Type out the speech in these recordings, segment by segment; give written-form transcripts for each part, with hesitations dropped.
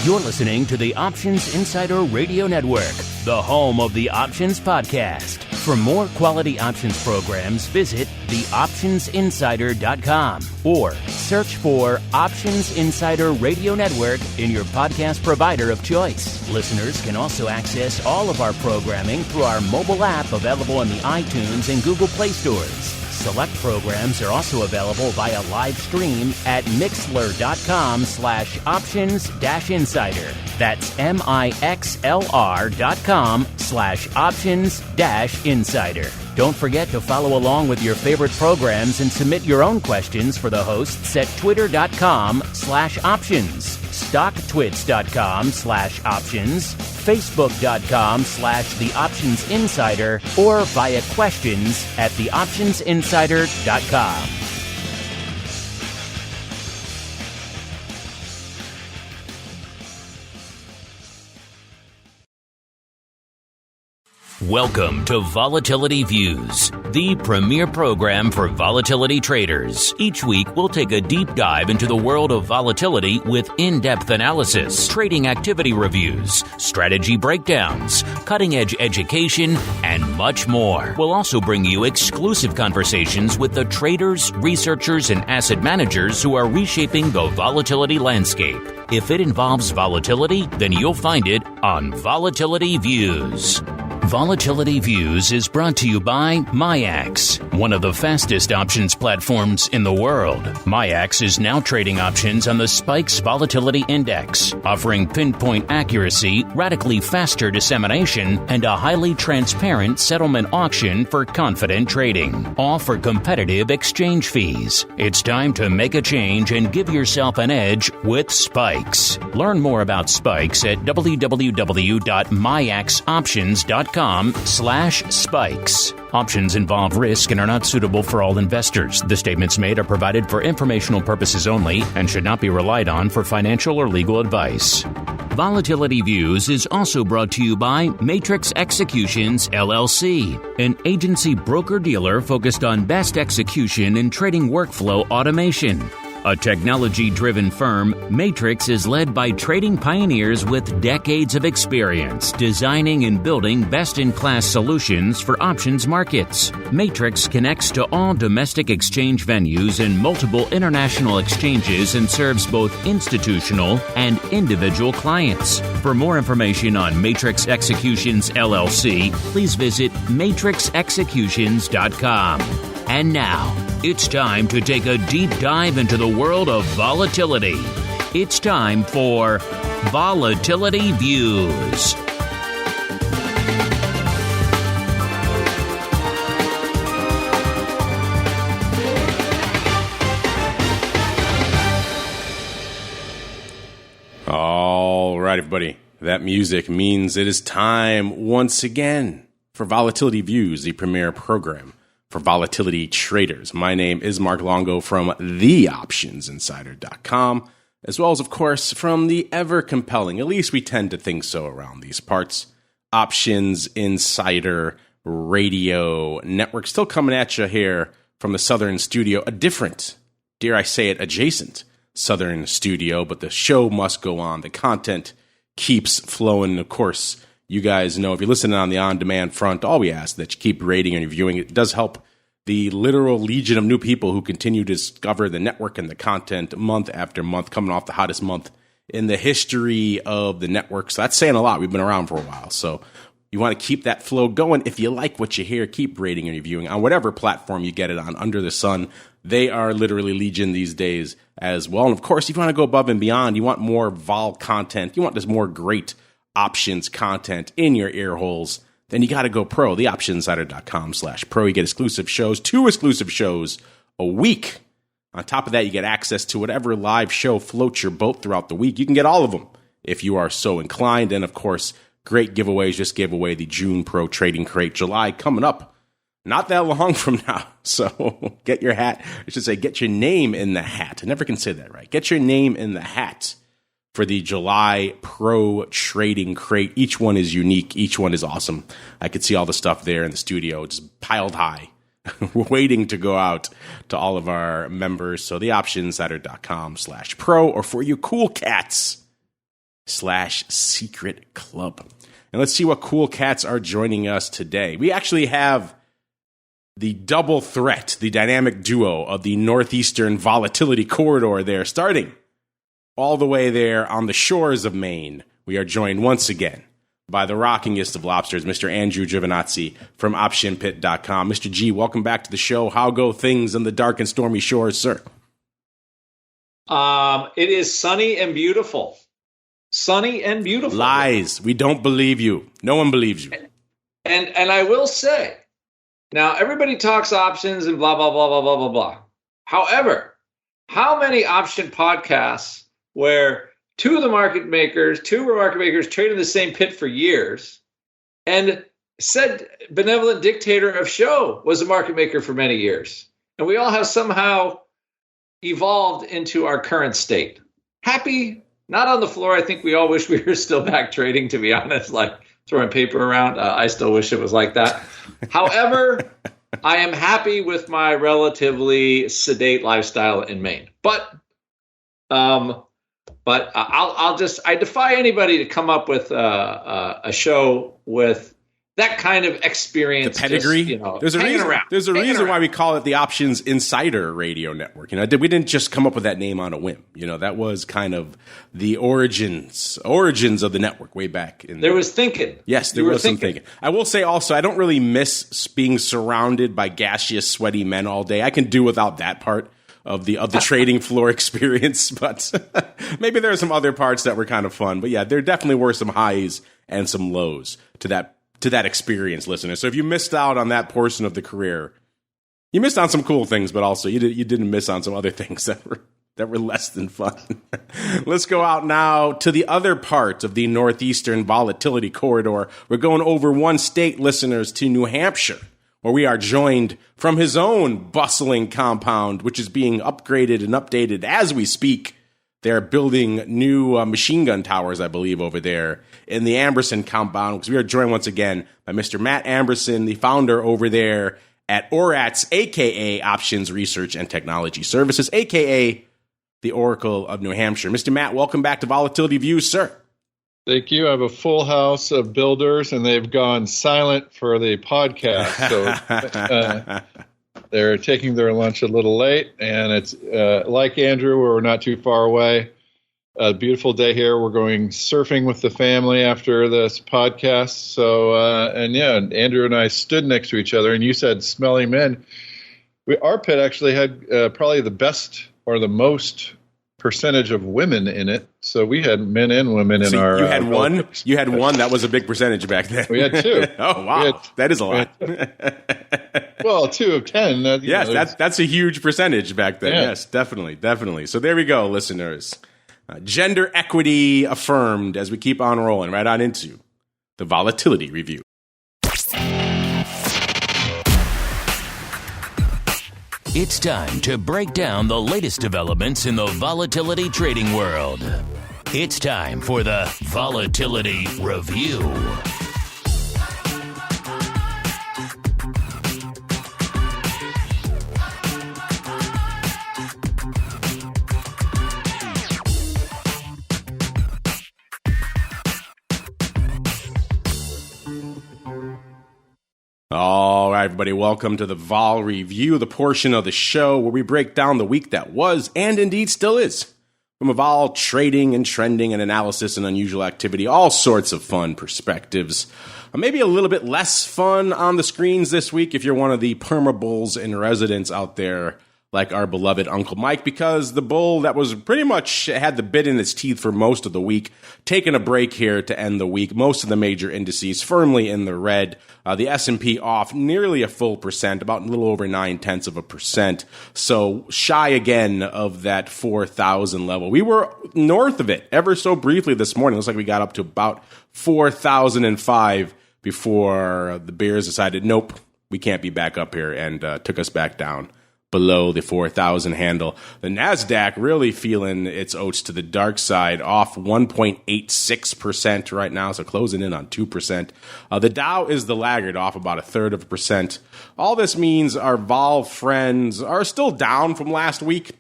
You're listening to the Options Insider Radio Network, the home of the Options Podcast. For more quality options programs, visit theoptionsinsider.com or search for Options Insider Radio Network in your podcast provider of choice. Listeners can also access all of our programming through our mobile app available in the iTunes and Google Play stores. Select programs are also available via live stream at mixlr.com/options-insider. That's mixlr.com/options-insider. Don't forget to follow along with your favorite programs and submit your own questions for the hosts at twitter.com/options, stocktwits.com/options, facebook.com/theoptionsinsider, or via questions at theoptionsinsider.com. Welcome to Volatility Views, the premier program for volatility traders. Each week, we'll take a deep dive into the world of volatility with in-depth analysis, trading activity reviews, strategy breakdowns, cutting-edge education, and much more. We'll also bring you exclusive conversations with the traders, researchers, and asset managers who are reshaping the volatility landscape. If it involves volatility, then you'll find it on Volatility Views. Volatility Views is brought to you by MIAX, one of the fastest options platforms in the world. MIAX is now trading options on the SPIX Volatility Index, offering pinpoint accuracy, radically faster dissemination, and a highly transparent settlement auction for confident trading, all for competitive exchange fees. It's time to make a change and give yourself an edge with SPIX. Learn more about SPIX at www.miaxoptions.com/spikes. Options involve risk and are not suitable for all investors. The statements made are provided for informational purposes only and should not be relied on for financial or legal advice. Volatility Views is also brought to you by Matrix Executions, LLC, an agency broker-dealer focused on best execution and trading workflow automation. A technology-driven firm, Matrix is led by trading pioneers with decades of experience designing and building best-in-class solutions for options markets. Matrix connects to all domestic exchange venues and multiple international exchanges and serves both institutional and individual clients. For more information on Matrix Executions, LLC, please visit matrixexecutions.com. And now, it's time to take a deep dive into the world of volatility. It's time for Volatility Views. All right, everybody. That music means it is time once again for Volatility Views, the premier program for volatility traders. My name is Mark Longo from theoptionsinsider.com, as well as, of course, from the ever-compelling, at least we tend to think so around these parts, Options Insider Radio Network. Still coming at you here from the Southern Studio, a different, dare I say it, adjacent Southern Studio, but the show must go on. The content keeps flowing, of course. You guys know, if you're listening on the on-demand front, all we ask that you keep rating and reviewing. It does help the literal legion of new people who continue to discover the network and the content month after month, coming off the hottest month in the history of the network. So that's saying a lot. We've been around for a while. So you want to keep that flow going. If you like what you hear, keep rating and reviewing on whatever platform you get it on under the sun. They are literally legion these days as well. And of course, if you want to go above and beyond, you want more vol content, you want this more great options content in your ear holes, then you got to go pro, theoptionsinsider.com/pro. You get exclusive shows, 2 exclusive shows a week. On top of that, you get access to whatever live show floats your boat throughout the week. You can get all of them if you are so inclined. And of course, great giveaways. Just gave away the June Pro Trading Crate. July coming up not that long from now. So get your hat, I should say, get your name in the hat. I never can say that right. Get your name in the hat for the July Pro Trading Crate. Each one is unique. Each one is awesome. I could see all the stuff there in the studio, just piled high, waiting to go out to all of our members. So theoptionsinsider.com/pro, or for you cool cats, patreon.com/secret club. And let's see what cool cats are joining us today. We actually have the double threat, the dynamic duo of the Northeastern Volatility Corridor there, starting all the way there on the shores of Maine. We are joined once again by the rockingest of lobsters, Mr. Andrew Giovinazzi from OptionPit.com. Mr. G, welcome back to the show. How go things on the dark and stormy shores, sir? It is sunny and beautiful. Sunny and beautiful. Lies. We don't believe you. No one believes you. And I will say, now everybody talks options and blah, blah, blah, blah, blah, blah, blah. However, how many option podcasts where two market makers trade in the same pit for years, and said benevolent dictator of show was a market maker for many years, and we all have somehow evolved into our current state. Happy, not on the floor. I think we all wish we were still back trading, to be honest, like throwing paper around. I still wish it was like that. However, I am happy with my relatively sedate lifestyle in Maine. But I defy anybody to come up with a show with that kind of experience. The pedigree. Just, there's a reason why we call it the Options Insider Radio Network. We didn't just come up with that name on a whim. That was kind of the origins of the network way back. There was thinking. Yes, there was some thinking. I will say also, I don't really miss being surrounded by gaseous, sweaty men all day. I can do without that part of the trading floor experience, but maybe there are some other parts that were kind of fun. But yeah, there definitely were some highs and some lows to that experience, listeners. So if you missed out on that portion of the career, you missed on some cool things, but also you didn't miss on some other things that were less than fun. Let's go out now to the other part of the Northeastern Volatility Corridor. We're going over one state, listeners, to New Hampshire, where we are joined from his own bustling compound, which is being upgraded and updated as we speak. They're building new machine gun towers, I believe, over there in the AMBERSON compound, because we are joined once again by Mr. Matt Amberson, the founder over there at ORATS, a.k.a. Options Research and Technology Services, a.k.a. the Oracle of New Hampshire. Mr. Matt, welcome back to Volatility Views, sir. Thank you. I have a full house of builders, and they've gone silent for the podcast. So they're taking their lunch a little late, and it's like Andrew, we're not too far away. A beautiful day here. We're going surfing with the family after this podcast. So, Andrew and I stood next to each other, and you said smelly men. Our pit actually had probably the best or the most percentage of women in it. So we had men and women in our. You had one. You had one. That was a big percentage back then. We had two. Oh wow, that is a lot. Well, 2 of 10. Yes, that's a huge percentage back then. Yeah. Yes, definitely. So there we go, listeners. Gender equity affirmed as we keep on rolling right on into the Volatility Review. It's time to break down the latest developments in the volatility trading world. It's time for the Volatility Review. All right, everybody, welcome to the Vol Review, the portion of the show where we break down the week that was and indeed still is. From a vol trading and trending and analysis and unusual activity, all sorts of fun perspectives. Maybe a little bit less fun on the screens this week if you're one of the perma-bulls in residence out there like our beloved Uncle Mike, because the bull that was pretty much had the bit in its teeth for most of the week, taking a break here to end the week. Most of the major indices firmly in the red. The S&P off nearly a full percent, about a little over 0.9%. So shy again of that 4,000 level. We were north of it ever so briefly this morning. Looks like we got up to about 4,005 before the bears decided, nope, we can't be back up here, and took us back down below the 4,000 handle. The NASDAQ really feeling its oats to the dark side, off 1.86% right now, so closing in on 2%. The Dow is the laggard, off about 1/3%. All this means our vol friends are still down from last week.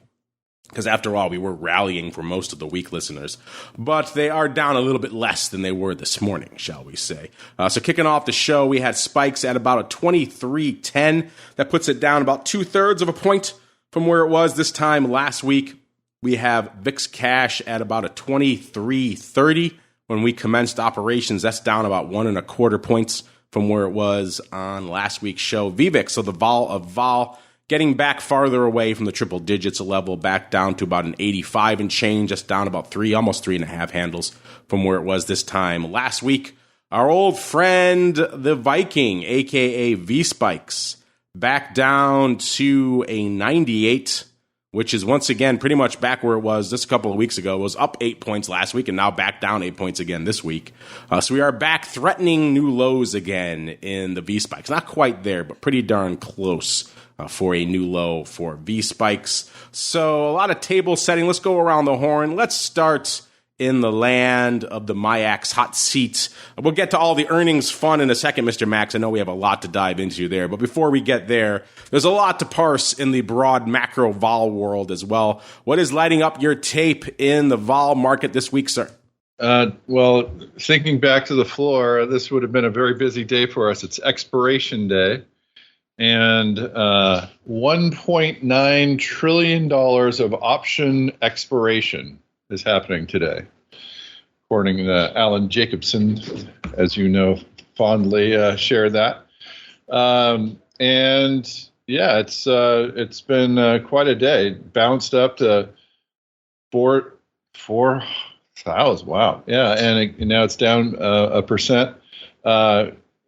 because after all, we were rallying for most of the week, listeners. But they are down a little bit less than they were this morning, shall we say. So kicking off the show, we had spikes at about a 23.10. That puts it down about 2/3 of a point from where it was this time last week. We have VIX cash at about a 23.30. When we commenced operations, that's down about 1.25 points from where it was on last week's show. VVIX, so the vol of vol, getting back farther away from the triple digits, a level back down to about an 85 and change. That's down about 3, almost 3.5 handles from where it was this time last week. Our old friend, the Viking, aka V-Spikes, back down to a 98, which is once again pretty much back where it was just a couple of weeks ago. It was up 8 points last week and now back down 8 points again this week. So we are back threatening new lows again in the V-Spikes. Not quite there, but pretty darn close for a new low for V-Spikes. So a lot of table setting. Let's go around the horn. Let's start in the land of the MIAX hot seat. We'll get to all the earnings fun in a second, Mr. Max. I know we have a lot to dive into there. But before we get there, there's a lot to parse in the broad macro vol world as well. What is lighting up your tape in the vol market this week, sir? Well, thinking back to the floor, this would have been a very busy day for us. It's expiration day. And $1.9 trillion of option expiration is happening today, according to Alan Jacobson, as you know, fondly shared that. And yeah, it's been quite a day. Bounced up to 4,000. Wow, yeah, and now it's down 1%.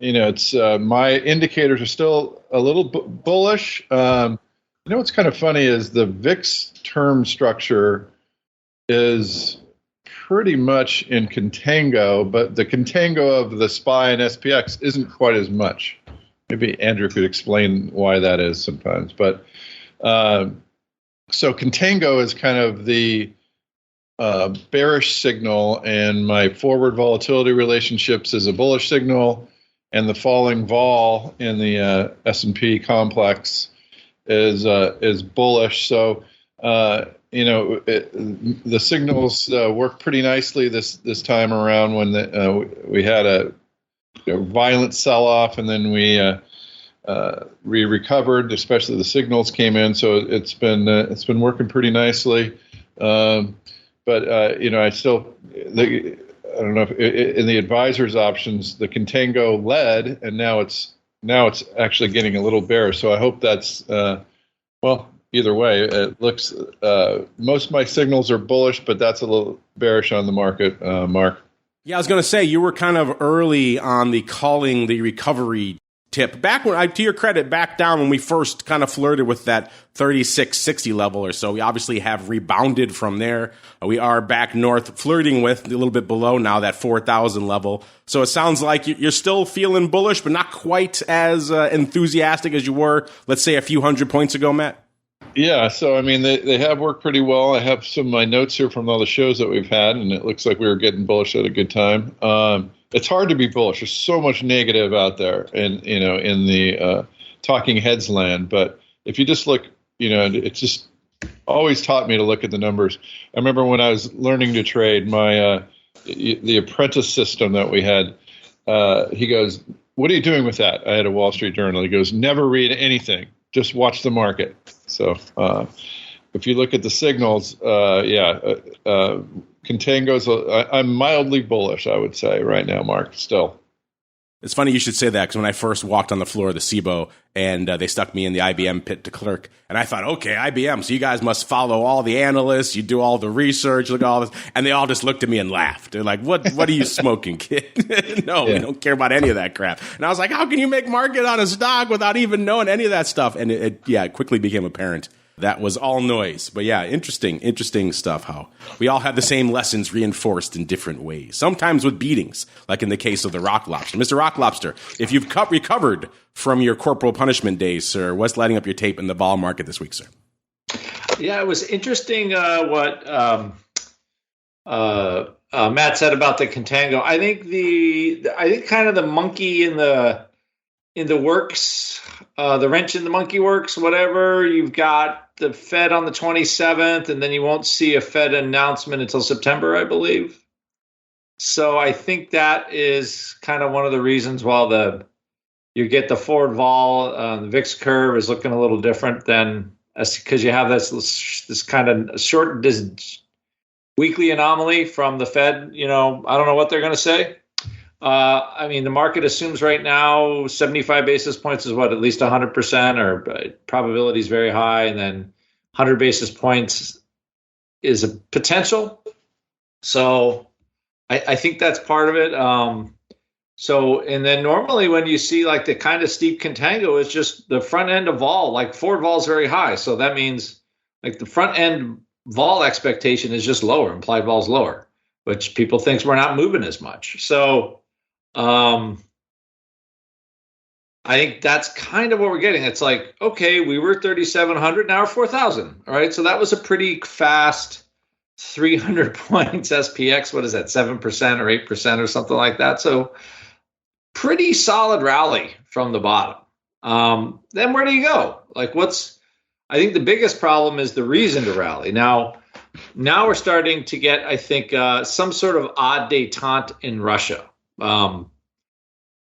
It's my indicators are still a little bullish. What's kind of funny is the VIX term structure is pretty much in contango, but the contango of the SPY and SPX isn't quite as much. Maybe Andrew could explain why that is sometimes. But so contango is kind of the bearish signal, and my forward volatility relationships is a bullish signal, and the falling vol in the S&P complex is bullish. So the signals worked pretty nicely this time around when we had a violent sell-off, and then we recovered. Especially the signals came in, so it's been working pretty nicely. I still. I don't know if in the advisors options, the contango led, and now it's actually getting a little bearish. So I hope that's either way, it looks most of my signals are bullish, but that's a little bearish on the market, Mark. Yeah, I was going to say you were kind of early on the calling the recovery tip. Back when, to your credit, back down when we first kind of flirted with that 3660 level or so. We obviously have rebounded from there. We are back north, flirting with a little bit below now that 4,000 level. So it sounds like you're still feeling bullish, but not quite as enthusiastic as you were, let's say, a few hundred points ago, Matt. Yeah, so I mean, they have worked pretty well. I have some of my notes here from all the shows that we've had, and it looks like we were getting bullish at a good time. It's hard to be bullish. There's so much negative out there, in the talking heads land. But if you just look, it's just always taught me to look at the numbers. I remember when I was learning to trade, my the apprentice system that we had. He goes, "What are you doing with that?" I had a Wall Street Journal. He goes, "Never read anything. Just watch the market." So if you look at the signals, contango's, I'm mildly bullish, I would say, right now, Mark, still. It's funny you should say that, because when I first walked on the floor of the SIBO and they stuck me in the IBM pit to clerk, and I thought, okay, IBM, so you guys must follow all the analysts, you do all the research, look at all this, and they all just looked at me and laughed. They're like, what are you smoking, kid? No, we don't care about any of that crap. And I was like, how can you make market on a stock without even knowing any of that stuff? And it quickly became apparent that was all noise. But yeah, interesting stuff, how we all have the same lessons reinforced in different ways, sometimes with beatings, like in the case of the Rock Lobster. Mr. Rock Lobster, if you've recovered from your corporal punishment days, sir, what's lighting up your tape in the vol market this week, sir? Yeah, it was interesting what Matt said about the contango. I think kind of the monkey in the in the works, the wrench in the monkey works, whatever. You've got the Fed on the 27th, and then you won't see a Fed announcement until September, I believe. So I think that is kind of one of the reasons why you get the forward vol, the VIX curve is looking a little different than because you have this kind of short weekly anomaly from the Fed. I don't know what they're going to say. I mean, the market assumes right now 75 basis points is at least 100%, or probability is very high, and then 100 basis points is a potential. So I think that's part of it. And then normally when you see like the kind of steep contango, it's just the front end of vol, like forward vol is very high. So that means like the front end vol expectation is just lower, implied vol is lower, which people think we're not moving as much. So I think that's kind of what we're getting. It's like, okay, we were 3,700, now we're 4,000. All right. So that was a pretty fast 300 points SPX. What is that? 7% or 8% or something like that. So pretty solid rally from the bottom. Then where do you go? Like I think the biggest problem is the reason to rally. Now we're starting to get, I think, some sort of odd détente in Russia.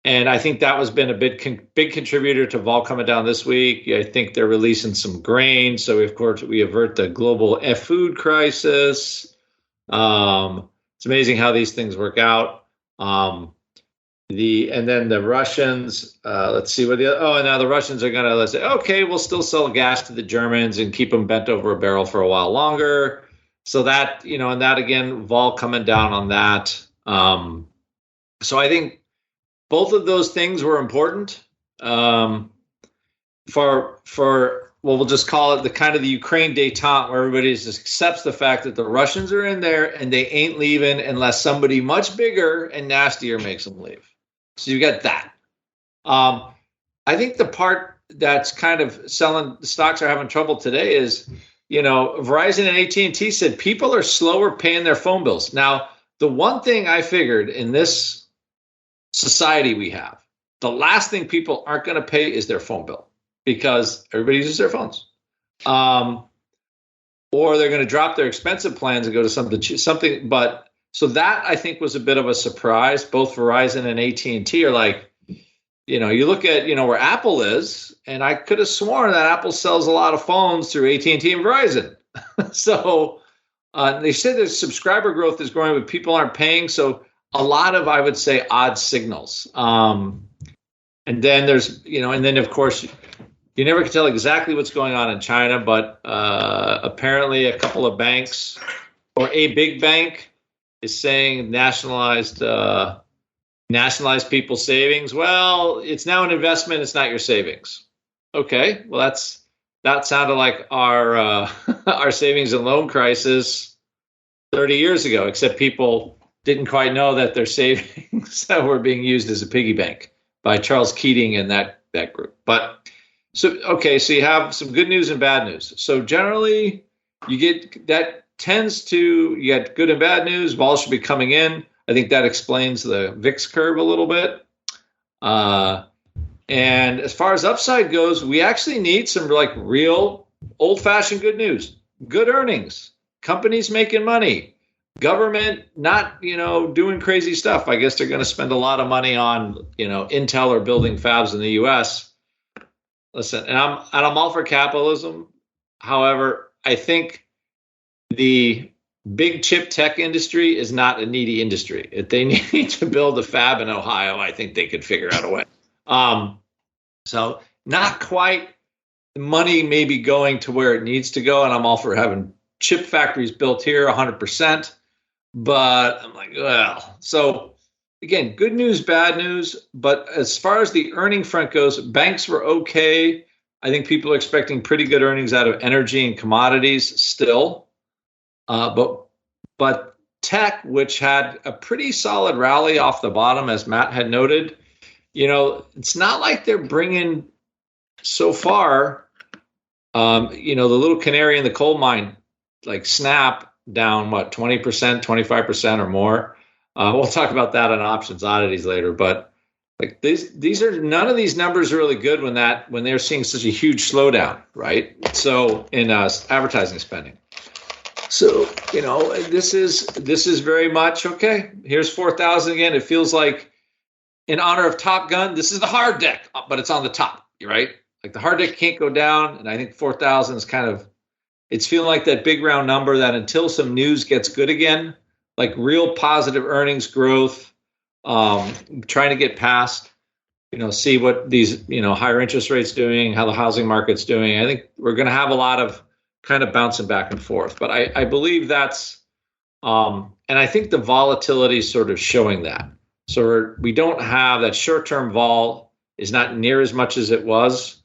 And I think that has been a big contributor to vol coming down this week. I think they're releasing some grain. So, of course, we avert the global food crisis. It's amazing how these things work out. And then the Russians, let's see what now the Russians are going to say, okay, we'll still sell gas to the Germans and keep them bent over a barrel for a while longer. So that, and that again, vol coming down on that. So I think both of those things were important for we'll just call it the kind of the Ukraine détente, where everybody just accepts the fact that the Russians are in there and they ain't leaving unless somebody much bigger and nastier makes them leave. So you got that. I think the part that's kind of selling the stocks are having trouble today is, Verizon and AT&T said people are slower paying their phone bills. Now, the one thing I figured in this society we have, the last thing people aren't going to pay is their phone bill, because everybody uses their phones. Or they're going to drop their expensive plans and go to something. But so that I think was a bit of a surprise. Both Verizon and AT&T are like, you look at, where Apple is, and I could have sworn that Apple sells a lot of phones through AT&T and Verizon. So they said that subscriber growth is growing, but people aren't paying. So a lot of, I would say, odd signals. And then there's, and then of course, you never can tell exactly what's going on in China, but apparently a couple of banks, or a big bank, is saying nationalized people's savings. Well, it's now an investment. It's not your savings. Okay, well that sounded like our our savings and loan crisis 30 years ago, except people didn't quite know that their savings were being used as a piggy bank by Charles Keating and that group. But so you have some good news and bad news. So generally you get good and bad news. Vol should be coming in. I think that explains the VIX curve a little bit. And as far as upside goes, we actually need some like real old-fashioned good news, good earnings, companies making money, government not, doing crazy stuff. I guess they're going to spend a lot of money on, Intel or building fabs in the U.S. Listen, and I'm all for capitalism. However, I think the big chip tech industry is not a needy industry. If they need to build a fab in Ohio, I think they could figure out a way. So not quite money maybe going to where it needs to go. And I'm all for having chip factories built here 100%. But I'm like, well, so again, good news, bad news. But as far as the earning front goes, banks were okay. I think people are expecting pretty good earnings out of energy and commodities still. But tech, which had a pretty solid rally off the bottom, as Matt had noted, it's not like they're bringing so far, the little canary in the coal mine, like Snap, down, 20%, 25% or more. We'll talk about that on options oddities later. But Like these are none of these numbers are really good when they're seeing such a huge slowdown, right? So in advertising spending. So this is very much okay. Here's 4,000 again. It feels like in honor of Top Gun. This is the hard deck, but it's on the top, right? Like the hard deck can't go down, and I think 4,000 is it's feeling like that big round number that until some news gets good again, like real positive earnings growth. Trying to get past, see what these, higher interest rates doing, how the housing market's doing. I think we're going to have a lot of kind of bouncing back and forth. But I believe that's, and I think the volatility is sort of showing that. So we don't have that short-term vol is not near as much as it was.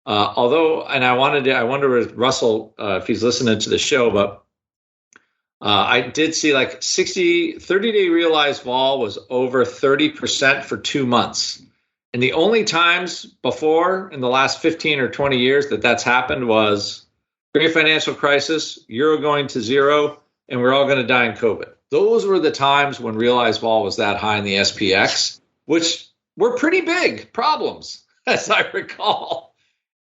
Although, and I wonder if Russell, if he's listening to the show, but I did see like 30-day realized vol was over 30% for 2 months. And the only times before in the last 15 or 20 years that's happened was great financial crisis, euro going to zero, and we're all going to die in COVID. Those were the times when realized vol was that high in the SPX, which were pretty big problems, as I recall.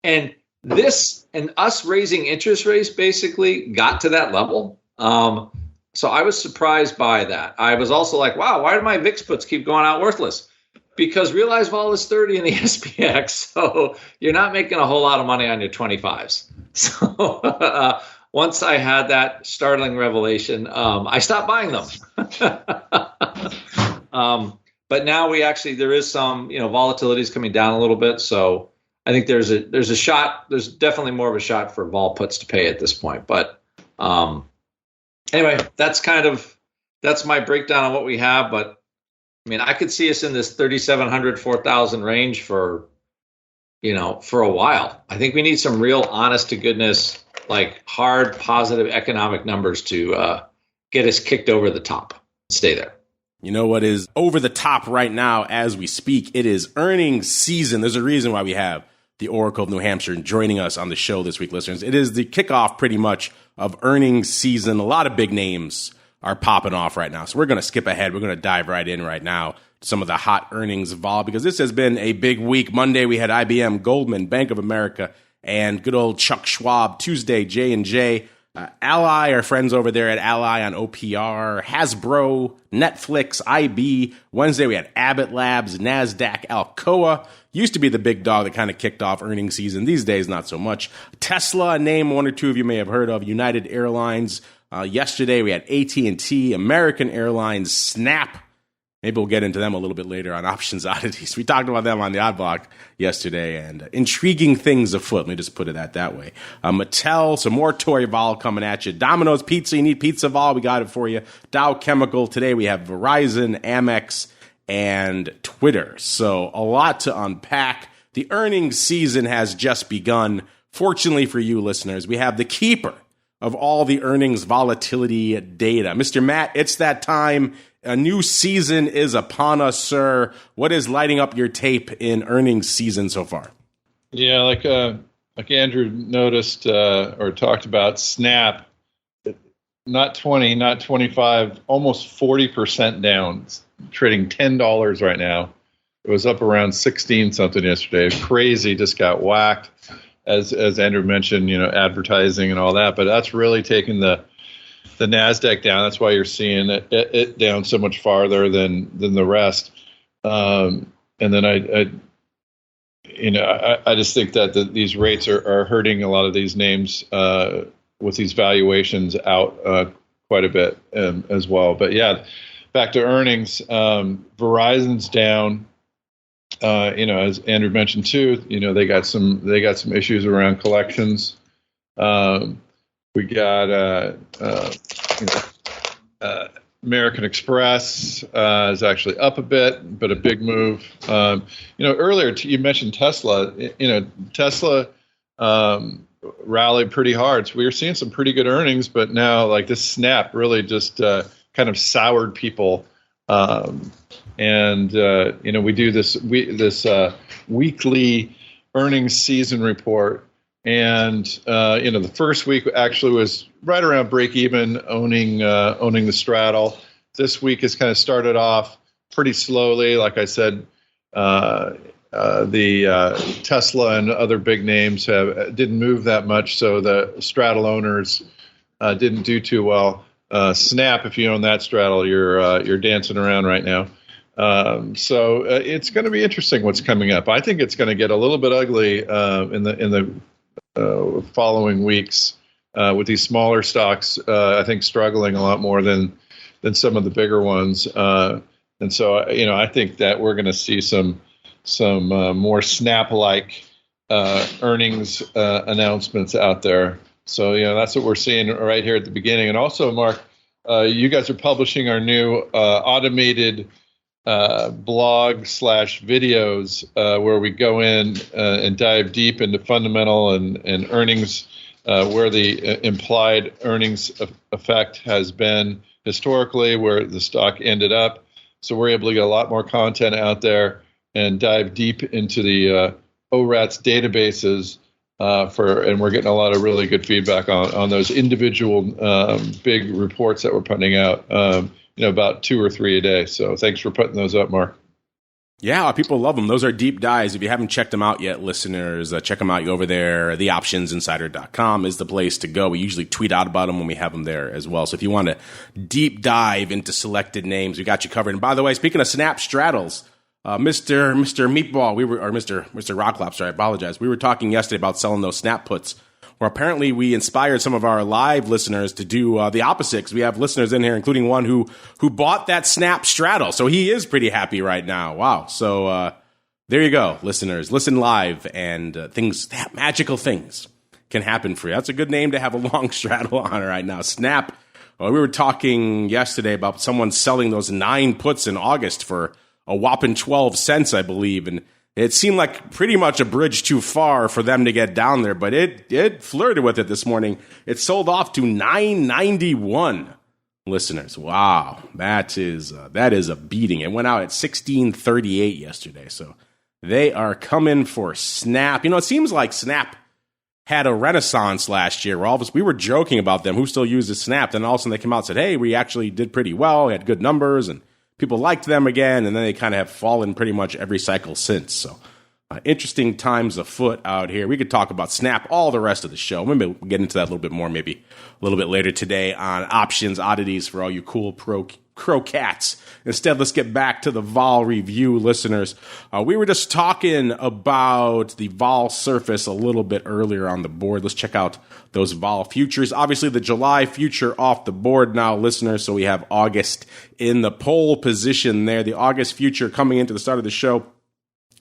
And us raising interest rates basically got to that level. So I was surprised by that. I was also like, wow, why do my VIX puts keep going out worthless? Because realized vol is 30 in the SPX, so you're not making a whole lot of money on your 25s. So once I had that startling revelation, I stopped buying them. But now there is some, volatility is coming down a little bit. So I think there's a shot. There's definitely more of a shot for vol puts to pay at this point. But anyway, that's my breakdown on what we have. But I mean, I could see us in this 3,700, 4,000 range for a while. I think we need some real honest to goodness, like hard, positive economic numbers to get us kicked over the top. Stay there. You know what is over the top right now as we speak? It is earnings season. There's a reason why we have the Oracle of New Hampshire joining us on the show this week, listeners. It is the kickoff pretty much of earnings season. A lot of big names are popping off right now. So we're going to skip ahead. We're going to dive right in right now to some of the hot earnings vol because this has been a big week. Monday, we had IBM, Goldman, Bank of America, and good old Chuck Schwab. Tuesday, J&J. Ally, our friends over there at Ally on OPR, Hasbro, Netflix, IB. Wednesday, we had Abbott Labs, NASDAQ, Alcoa. Used to be the big dog that kind of kicked off earnings season. These days, not so much. Tesla, a name one or two of you may have heard of. United Airlines. Yesterday, we had AT&T, American Airlines, Snap. Maybe we'll get into them a little bit later on options oddities. We talked about them on the Odd Block yesterday, and intriguing things afoot. Let me just put it that way. Mattel, some more Toy Vol coming at you. Domino's Pizza, you need Pizza Vol, we got it for you. Dow Chemical, today we have Verizon, Amex, and Twitter. So a lot to unpack. The earnings season has just begun. Fortunately for you listeners, we have the keeper of all the earnings volatility data. Mr. Matt, it's that time. A new season is upon us, sir. What is lighting up your tape in earnings season so far? Yeah, like Andrew noticed or talked about, Snap, not 20, not 25, almost 40% down, trading $10 right now. It was up around 16 something yesterday. Crazy, just got whacked. As Andrew mentioned, advertising and all that, but that's really taking the NASDAQ down. That's why you're seeing it down so much farther than the rest. And then I just think that these rates are hurting a lot of these names with these valuations out quite a bit as well. But yeah, back to earnings. Verizon's down. As Andrew mentioned too, they got some issues around collections. We got American Express is actually up a bit, but a big move. Earlier you mentioned Tesla. Tesla rallied pretty hard. So we were seeing some pretty good earnings, but now like this snap really just kind of soured people. We do this weekly earnings season report. And the first week actually was right around break even, owning the straddle. This week has kind of started off pretty slowly. Like I said, The Tesla and other big names didn't move that much, so the straddle owners didn't do too well. Snap, if you own that straddle, you're dancing around right now. So it's going to be interesting what's coming up. I think it's going to get a little bit ugly in the following weeks with these smaller stocks. I think struggling a lot more than some of the bigger ones. And so I think that we're going to see some more Snap-like earnings announcements out there. So that's what we're seeing right here at the beginning. And also, Mark, you guys are publishing our new automated blog/videos where we go in and dive deep into fundamental and earnings, where the implied earnings effect has been historically, where the stock ended up. So we're able to get a lot more content out there and dive deep into the ORATS databases and we're getting a lot of really good feedback on those individual big reports that we're putting out. About 2 or 3 a day. So thanks for putting those up, Mark. Yeah, people love them. Those are deep dives. If you haven't checked them out yet, listeners, check them out over there. TheOptionsInsider.com is the place to go. We usually tweet out about them when we have them there as well. So if you want to deep dive into selected names, we got you covered. And by the way, speaking of Snap straddles, Mr. Meatball, Mr. Rock Lobster, I apologize. We were talking yesterday about selling those Snap puts, where apparently we inspired some of our live listeners to do the opposite, because we have listeners in here, including one who bought that Snap straddle. So he is pretty happy right now. Wow. So there you go, listeners. Listen live, and magical things can happen for you. That's a good name to have a long straddle on right now. Snap. We were talking yesterday about someone selling those 9 puts in August for a whopping 12 cents, I believe, and it seemed like pretty much a bridge too far for them to get down there, but it flirted with it this morning. It sold off to $9.91, listeners. Wow, that is a beating. It went out at $16.38 yesterday, so they are coming for Snap. It seems like Snap had a renaissance last year. We were joking about them, who still uses Snap. Then all of a sudden they came out and said, hey, we actually did pretty well. We had good numbers, and people liked them again, and then they kind of have fallen pretty much every cycle since. So interesting times afoot out here. We could talk about Snap all the rest of the show. Maybe we'll get into that a little bit more, maybe a little bit later today on options oddities for all you cool crow cats. Instead, let's get back to the vol review, listeners. We were just talking about the vol surface a little bit earlier on the board. Let's check out those vol futures. Obviously, the July future off the board now, listeners, so we have August in the pole position there. The August future coming into the start of the show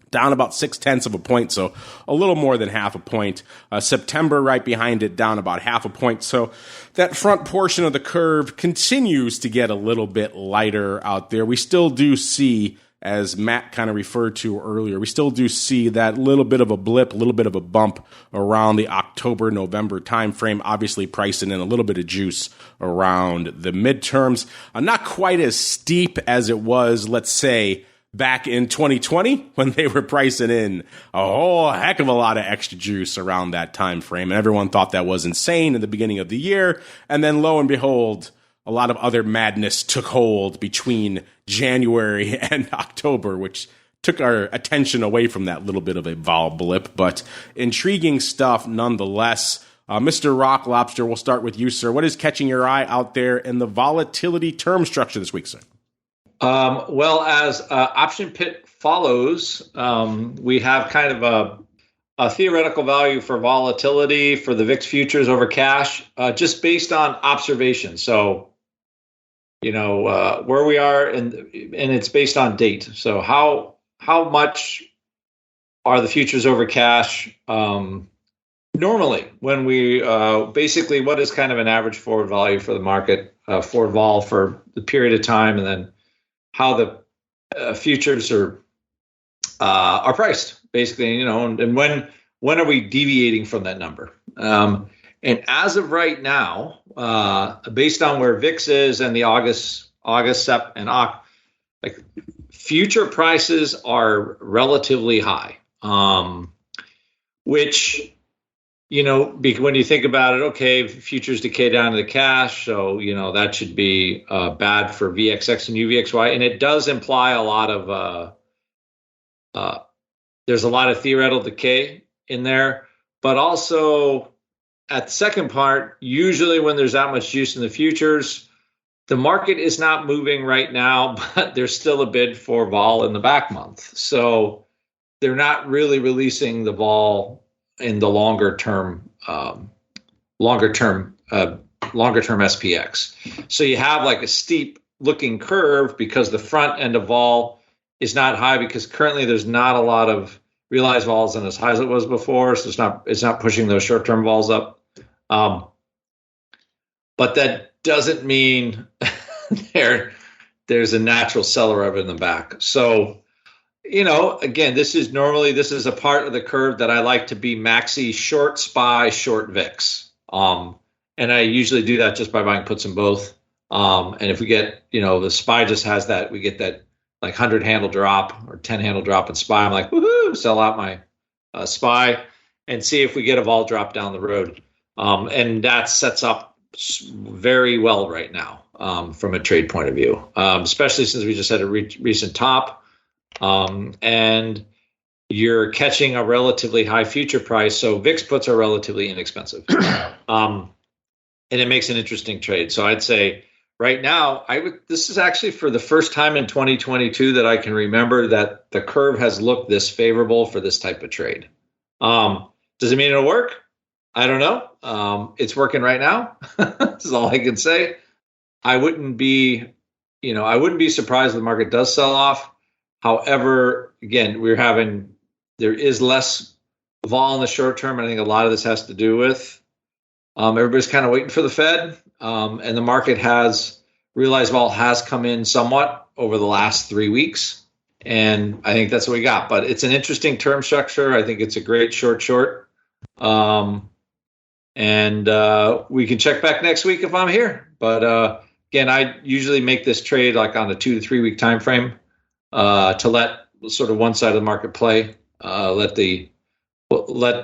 down about 0.6 of a point, so a little more than half a point. September right behind it, down about half a point. So that front portion of the curve continues to get a little bit lighter out there. We still do see, as Matt kind of referred to earlier, we still do see that little bit of a blip, a little bit of a bump around the October-November timeframe, obviously pricing in a little bit of juice around the midterms. Not quite as steep as it was, let's say, back in 2020, when they were pricing in a whole heck of a lot of extra juice around that time frame, and everyone thought that was insane in the beginning of the year. And then lo and behold, a lot of other madness took hold between January and October, which took our attention away from that little bit of a vol blip. But intriguing stuff nonetheless. Mr. Rock Lobster, we'll start with you, sir. What is catching your eye out there in the volatility term structure this week, sir? Well, as option pit follows, we have kind of a theoretical value for volatility for the VIX futures over cash, just based on observation. So, where we are, and it's based on date. So how much are the futures over cash normally when we basically what is kind of an average forward value for the market, forward vol for the period of time, and then how the futures are priced, basically, and when are we deviating from that number? And as of right now, based on where VIX is and the August, Sep, and Oct, like future prices are relatively high, which, when you think about it, okay, futures decay down to the cash, so, that should be bad for VXX and UVXY. And it does imply a lot of there's a lot of theoretical decay in there, but also at the second part, usually when there's that much juice in the futures, the market is not moving right now, but there's still a bid for vol in the back month. So they're not really releasing the vol in the longer term SPX. So you have like a steep looking curve because the front end of vol is not high because currently there's not a lot of realized vols and as high as it was before. So it's not pushing those short term vols up. But that doesn't mean there's a natural seller of it in the back. So, again, this is a part of the curve that I like to be maxi short SPY, short VIX. And I usually do that just by buying puts in both. And if we get, the SPY just has that, we get that like 100 handle drop or 10 handle drop in SPY. I'm like, woohoo, sell out my SPY and see if we get a vol drop down the road. And that sets up very well right now from a trade point of view, especially since we just had a recent top and you're catching a relatively high future price. So VIX puts are relatively inexpensive and it makes an interesting trade. So I'd say right now, this is actually for the first time in 2022 that I can remember that the curve has looked this favorable for this type of trade. Does it mean it'll work? I don't know. It's working right now. This is all I can say. I wouldn't be surprised if the market does sell off. However, again, there is less vol in the short term. I think a lot of this has to do with everybody's kind of waiting for the Fed. And the market realized vol has come in somewhat over the last 3 weeks. And I think that's what we got. But it's an interesting term structure. I think it's a great short. And we can check back next week if I'm here. But again, I usually make this trade like on a 2 to 3 week time frame to let sort of one side of the market play, let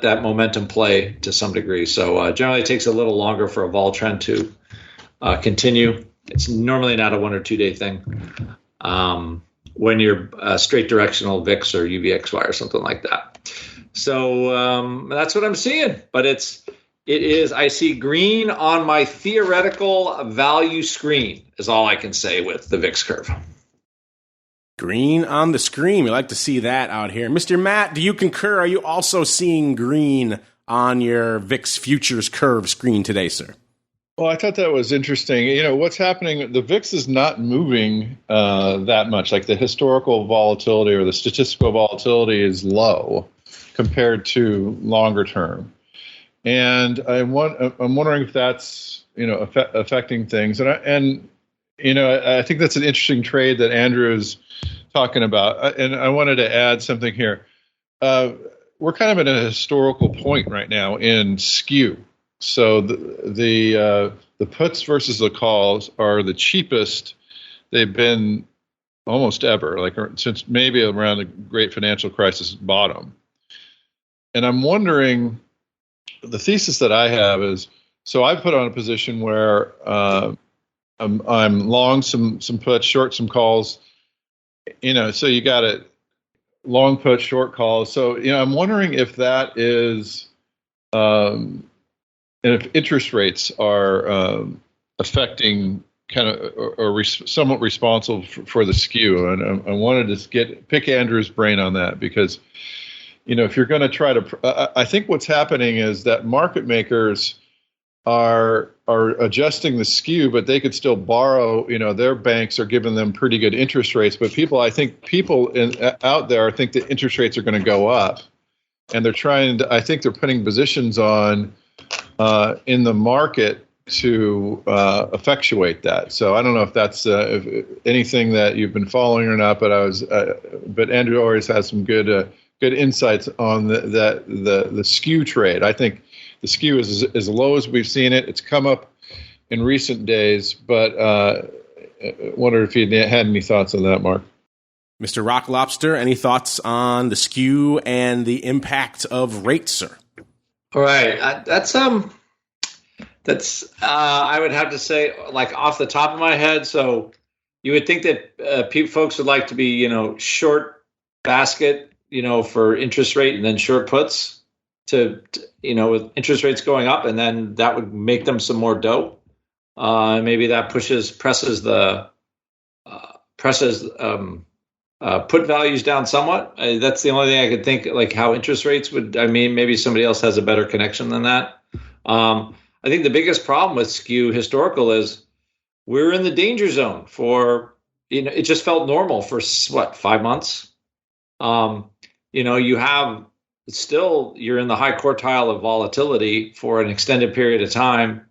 that momentum play to some degree. So generally, it takes a little longer for a vol trend to continue. It's normally not a 1 or 2 day thing when you're straight directional VIX or UVXY or something like that. So that's what I'm seeing. But I see green on my theoretical value screen is all I can say with the VIX curve. Green on the screen. We like to see that out here. Mr. Matt, do you concur? Are you also seeing green on your VIX futures curve screen today, sir? Well, I thought that was interesting. What's happening, the VIX is not moving that much. Like the historical volatility or the statistical volatility is low compared to longer term. And I'm wondering if that's affecting things. And I think that's an interesting trade that Andrew is talking about. And I wanted to add something here. We're kind of at a historical point right now in skew. So the puts versus the calls are the cheapest they've been almost ever, like since maybe around the great financial crisis bottom. And I'm wondering, the thesis that I have is, so I put on a position where I'm long some puts, short some calls, so you got it long puts, short calls. So, I'm wondering if that is, and if interest rates are affecting kind of, or somewhat responsible for the skew. And I wanted to pick Andrew's brain on that because, if you're going to try to, I think what's happening is that market makers are adjusting the skew, but they could still borrow. Their banks are giving them pretty good interest rates, but people out there think that interest rates are going to go up, and I think they're putting positions on in the market to effectuate that. So I don't know if that's if anything that you've been following or not, but Andrew always has some good insights on the skew trade. I think the skew is as low as we've seen it. It's come up in recent days, but wondered if you had any thoughts on that, Mark. Mr. Rock Lobster, any thoughts on the skew and the impact of rates, sir? All right, that's I would have to say, like off the top of my head. So you would think that folks would like to be, short basket for interest rate and then short puts to with interest rates going up, and then that would make them some more dough. Maybe that presses put values down somewhat. That's the only thing I could think, like how interest rates would. I mean, maybe somebody else has a better connection than that. I think the biggest problem with skew historical is we're in the danger zone for, it just felt normal for 5 months. You have you're in the high quartile of volatility for an extended period of time.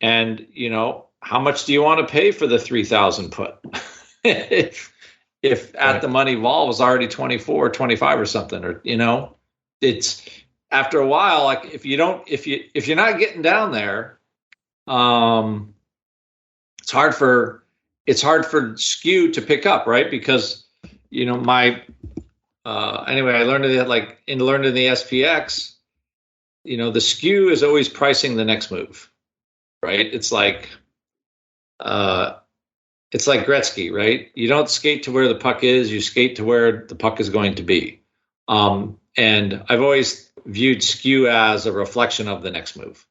And, how much do you want to pay for the 3,000 put? if at the money vol was already 24, 25 or something, or, it's after a while, like if you're not getting down there, it's hard for skew to pick up, right? Because, anyway, I learned that in the SPX, the skew is always pricing the next move, right? It's like Gretzky, right? You don't skate to where the puck is, you skate to where the puck is going to be. And I've always viewed skew as a reflection of the next move,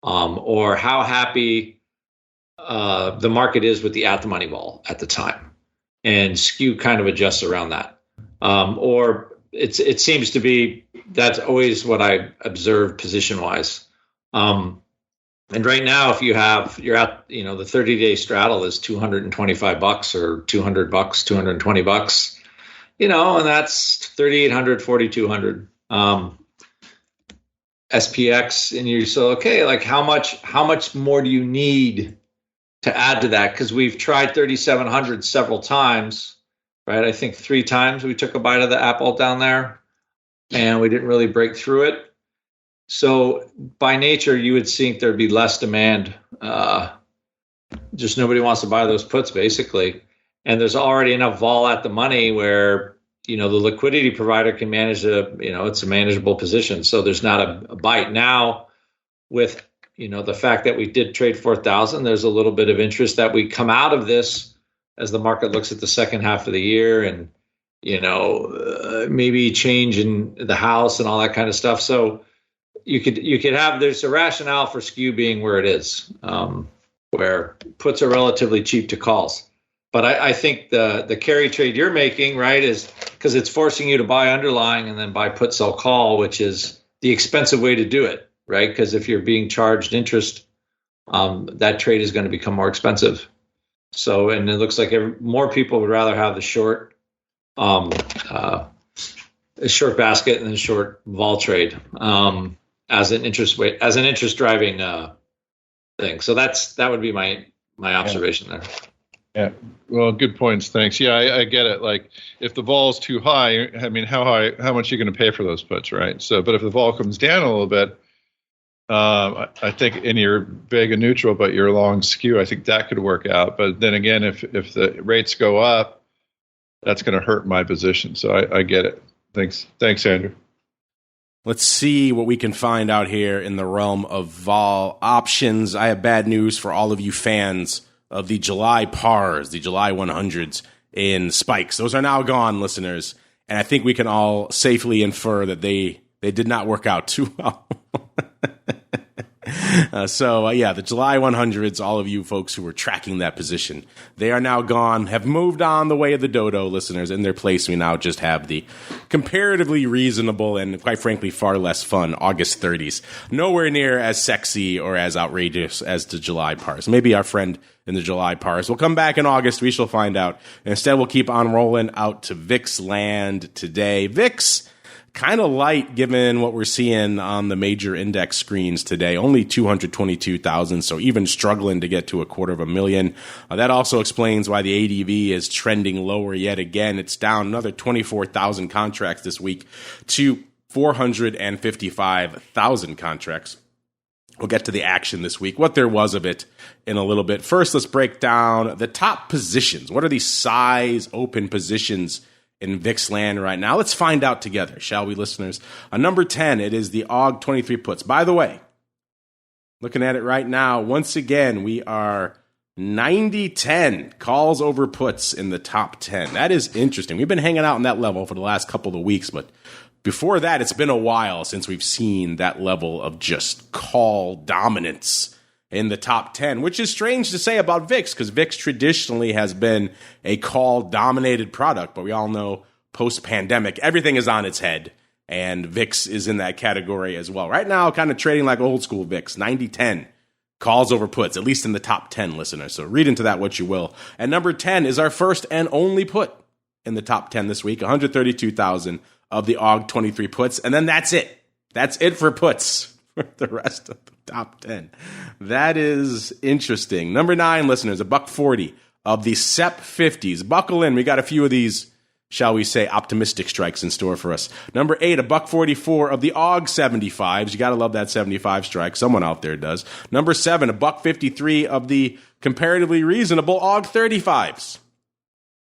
or how happy the market is with the at the money vol at the time. And skew kind of adjusts around that. Or it seems to be, that's always what I observe position wise. And right now, if you're at, the 30-day straddle is $225 or $200, $220, and that's 3,800, 4,200 SPX. And you're okay, like how much more do you need to add to that? Because we've tried 3,700 several times, right? I think 3 times we took a bite of the apple down there, and we didn't really break through it. So by nature, you would think there'd be less demand. Just nobody wants to buy those puts, basically. And there's already enough vol at the money where, the liquidity provider can manage it's a manageable position. So there's not a bite. Now with, the fact that we did trade 4,000, there's a little bit of interest that we come out of this as the market looks at the second half of the year and, maybe change in the house and all that kind of stuff. So you could have, there's a rationale for skew being where it is, where puts are relatively cheap to calls. But I think the carry trade you're making, right, is because it's forcing you to buy underlying and then buy put, sell, call, which is the expensive way to do it, right? Because if you're being charged interest, that trade is going to become more expensive. So, and it looks like more people would rather have the short basket and the short vol trade as an interest driving thing. So that would be my observation there. Yeah. Well, good points. Thanks. Yeah, I get it. Like if the vol is too high, I mean, how much are you going to pay for those puts, right? So, but if the vol comes down a little bit, I think in your Vega neutral, but your long skew, I think that could work out. But then again, if the rates go up, that's going to hurt my position. So I get it. Thanks, Andrew. Let's see what we can find out here in the realm of vol options. I have bad news for all of you fans of the July pars, the July 100s in spikes. Those are now gone, listeners. And I think we can all safely infer that they did not work out too well. The July 100s, all of you folks who were tracking that position, they are now gone, have moved on the way of the dodo, listeners. In their place, we now just have the comparatively reasonable and, quite frankly, far less fun August 30s. Nowhere near as sexy or as outrageous as the July pars. Maybe our friend in the July pars will come back in August. We shall find out. Instead, we'll keep on rolling out to VIX land today. VIX, kind of light given what we're seeing on the major index screens today. Only 222,000, so even struggling to get to 250,000. That also explains why the ADV is trending lower yet again. It's down another 24,000 contracts this week to 455,000 contracts. We'll get to the action this week, what there was of it in a little bit. First, let's break down the top positions. What are the size open positions in VIX land right now? Let's find out together, shall we, listeners? Number 10, it is the AUG 23 puts. By the way, looking at it right now, once again, we are 90-10 calls over puts in the top 10. That is interesting. We've been hanging out in that level for the last couple of weeks, but before that, it's been a while since we've seen that level of just call dominance in the top 10, which is strange to say about VIX, because VIX traditionally has been a call-dominated product, but we all know post-pandemic, everything is on its head, and VIX is in that category as well. Right now, kind of trading like old-school VIX, 90-10. Calls over puts, at least in the top 10, listeners. So read into that what you will. And number 10 is our first and only put in the top 10 this week, 132,000 of the AUG 23 puts. And then that's it. That's it for puts for the rest of the top 10. That is interesting. Number 9, listeners, $1.40 of the SEP 50s. Buckle in. We got a few of these, shall we say, optimistic strikes in store for us. Number 8, $1.44 of the AUG 75s. You got to love that 75 strike. Someone out there does. Number 7, $1.53 of the comparatively reasonable AUG 35s.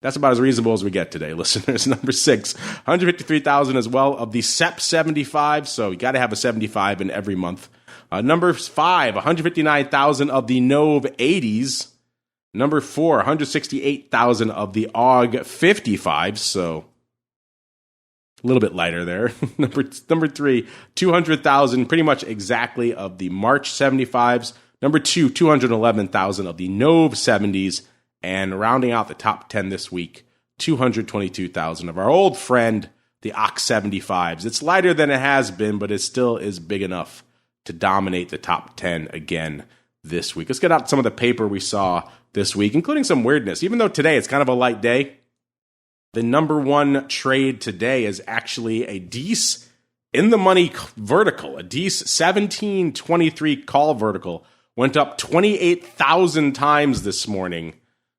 That's about as reasonable as we get today, listeners. Number 6, 153,000 as well of the SEP 75. So you got to have a 75 in every month. Number 5, 159,000 of the NOV 80s. Number 4, 168,000 of the AUG 55, so a little bit lighter there. Number 3, 200,000, pretty much exactly of the March 75s. Number 2, 211,000 of the NOV 70s. And rounding out the top 10 this week, 222,000 of our old friend, the OX 75s. It's lighter than it has been, but it still is big enough to dominate the top 10 again this week. Let's get out some of the paper we saw this week, including some weirdness. Even though today it's kind of a light day, the number one trade today is actually a DEES in the money vertical. A DEES 1723 call vertical went up 28,000 times this morning.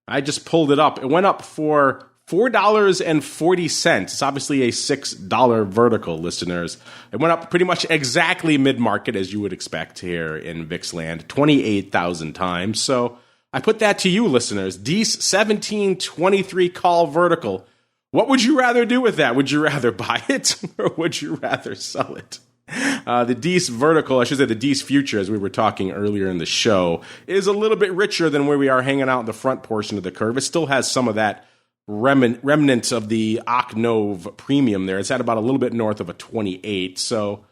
I just pulled it up. It went up for $4.40. It's obviously a $6 vertical, listeners. It went up pretty much exactly mid-market, as you would expect here in VIX land, 28,000 times. So I put that to you, listeners. DEES 1723 call vertical. What would you rather do with that? Would you rather buy it or would you rather sell it? The DEES vertical, I should say the DEES future, as we were talking earlier in the show, is a little bit richer than where we are hanging out in the front portion of the curve. It still has some of that remnant of the OCNOV premium there. It's at about a little bit north of a 28. So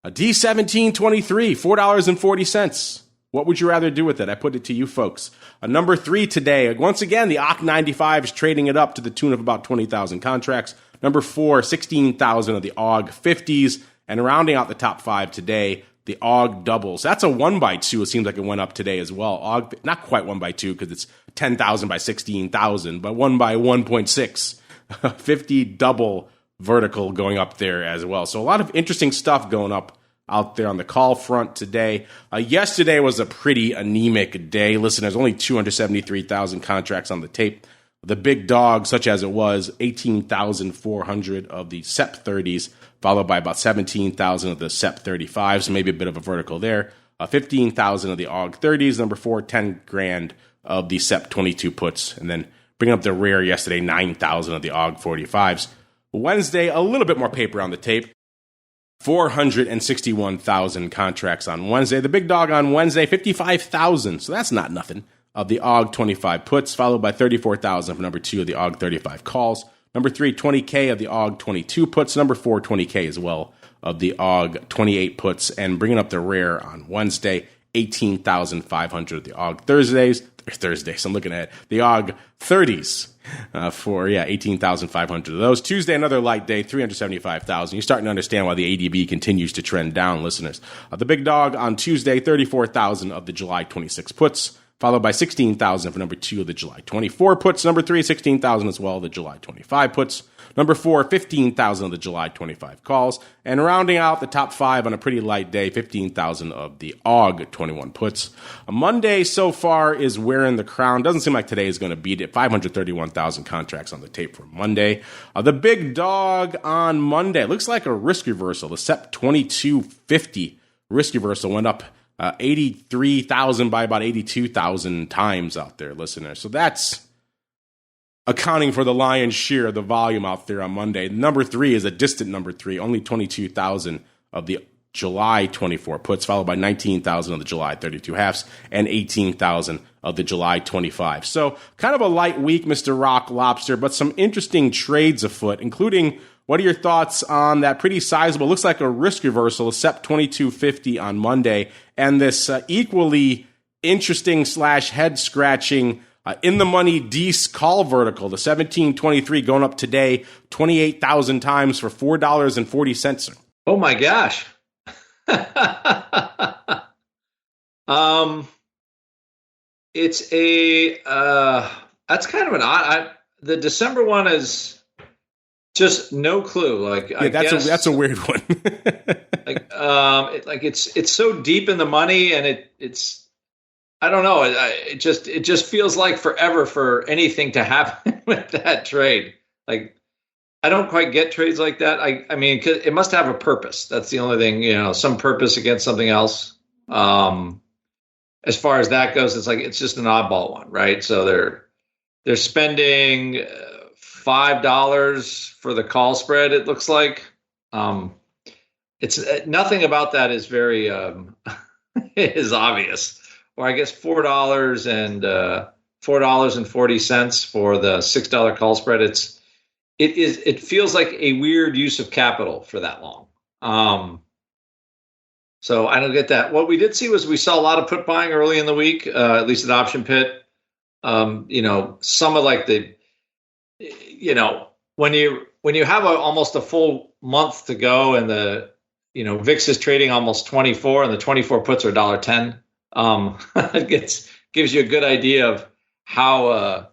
a DEES 1723, $4.40. What would you rather do with it? I put it to you folks. Number 3 today, once again, the OC 95 is trading it up to the tune of about 20,000 contracts. Number 4, 16,000 of the AUG 50s. And rounding out the top 5 today, the AUG doubles. That's a 1x2. It seems like it went up today as well. AUG, not quite 1x2 because it's 10,000 by 16,000, but 1 by 1.6. 50 double vertical going up there as well. So a lot of interesting stuff going up out there on the call front today. Yesterday was a pretty anemic day. Listen, there's only 273,000 contracts on the tape. The big dog, such as it was, 18,400 of the SEP 30s, followed by about 17,000 of the SEP 35s, maybe a bit of a vertical there. 15,000 of the AUG 30s. Number 4, 10 grand of the SEP 22 puts. And then bringing up the rear yesterday, 9,000 of the AUG 45s. Wednesday, a little bit more paper on the tape. 461,000 contracts on Wednesday. The big dog on Wednesday, 55,000. So that's not nothing of the AUG 25 puts, followed by 34,000 for number 2 of the AUG 35 calls. Number 3, 20K of the AUG 22 puts. Number 4, 20K as well of the AUG 28 puts. And bringing up the rear on Wednesday, 18,500 of the AUG Thursdays. I'm looking at the AUG 30s for 18,500 of those. Tuesday, another light day, 375,000. You're starting to understand why the ADB continues to trend down, listeners. The big dog on Tuesday, 34,000 of the July 26 puts, followed by 16,000 for number 2 of the July 24 puts. Number 3, 16,000 as well, the July 25 puts. Number 4, 15,000 of the July 25 calls. And rounding out the top 5 on a pretty light day, 15,000 of the AUG 21 puts. A Monday so far is wearing the crown. Doesn't seem like today is going to beat it. 531,000 contracts on the tape for Monday. The big dog on Monday looks like a risk reversal. The SEP 2250 risk reversal went up 83,000 by about 82,000 times out there, listeners. So that's accounting for the lion's share of the volume out there on Monday. Number 3 is a distant number 3, only 22,000 of the July 24 puts, followed by 19,000 of the July 32 halves and 18,000 of the July 25. So kind of a light week, Mr. Rock Lobster, but some interesting trades afoot, including what are your thoughts on that pretty sizable, looks like a risk reversal, SEP 2250 on Monday, and this equally interesting / head scratching in the money Dees call vertical, the 1723 going up today 28,000 times for $4.40. Oh my gosh. It's that's kind of an odd, the December one is just no clue. Like, yeah, that's a weird one. It's so deep in the money, and it's I don't know. It just feels like forever for anything to happen with that trade. Like, I don't quite get trades like that. I mean, 'cause it must have a purpose. That's the only thing, some purpose against something else. As far as that goes, it's just an oddball one, right? So they're spending $5 for the call spread. It looks like it's nothing about that is very is obvious. Or I guess $4 and $4.40 for the $6 call spread. It feels like a weird use of capital for that long. So I don't get that. What we did see was we saw a lot of put buying early in the week, at least at Option Pit. Some of like when you have almost a full month to go, and the VIX is trading almost 24, and the 24 puts are $1.10. It gives you a good idea of how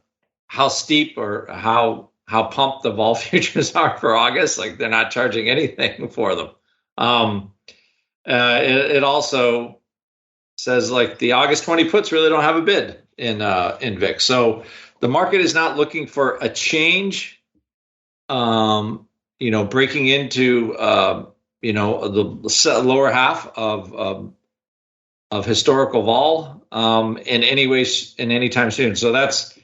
steep or how pumped the vol futures are for August. Like, they're not charging anything for them. It also says like the August 20 puts really don't have a bid in VIX. So the market is not looking for a change, breaking into, the lower half of historical vol in any time soon. So that's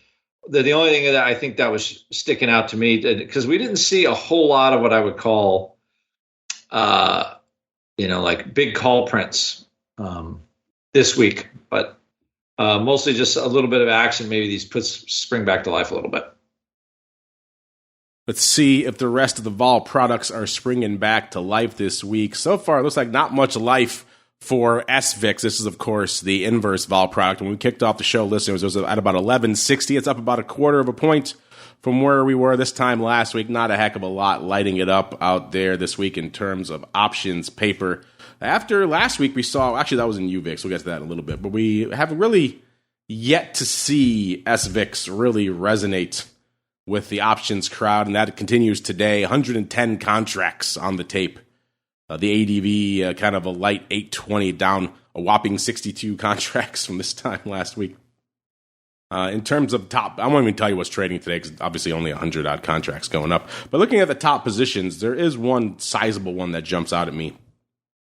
the only thing that I think that was sticking out to me, because we didn't see a whole lot of what I would call, like big call prints this week, but mostly just a little bit of action. Maybe these puts spring back to life a little bit. Let's see if the rest of the vol products are springing back to life this week. So far, it looks like not much life for SVIX. This is, of course, the inverse vol product. When we kicked off the show, listeners, it was at about 1160. It's up about a quarter of a point from where we were this time last week. Not a heck of a lot lighting it up out there this week in terms of options paper. After last week, we saw, actually, that was in UVIX. We'll get to that in a little bit. But we haven't really yet to see SVIX really resonate with the options crowd, and that continues today. 110 contracts on the tape. The ADV, kind of a light 820, down a whopping 62 contracts from this time last week. In terms of top, I won't even tell you what's trading today, because obviously only 100-odd contracts going up. But looking at the top positions, there is one sizable one that jumps out at me.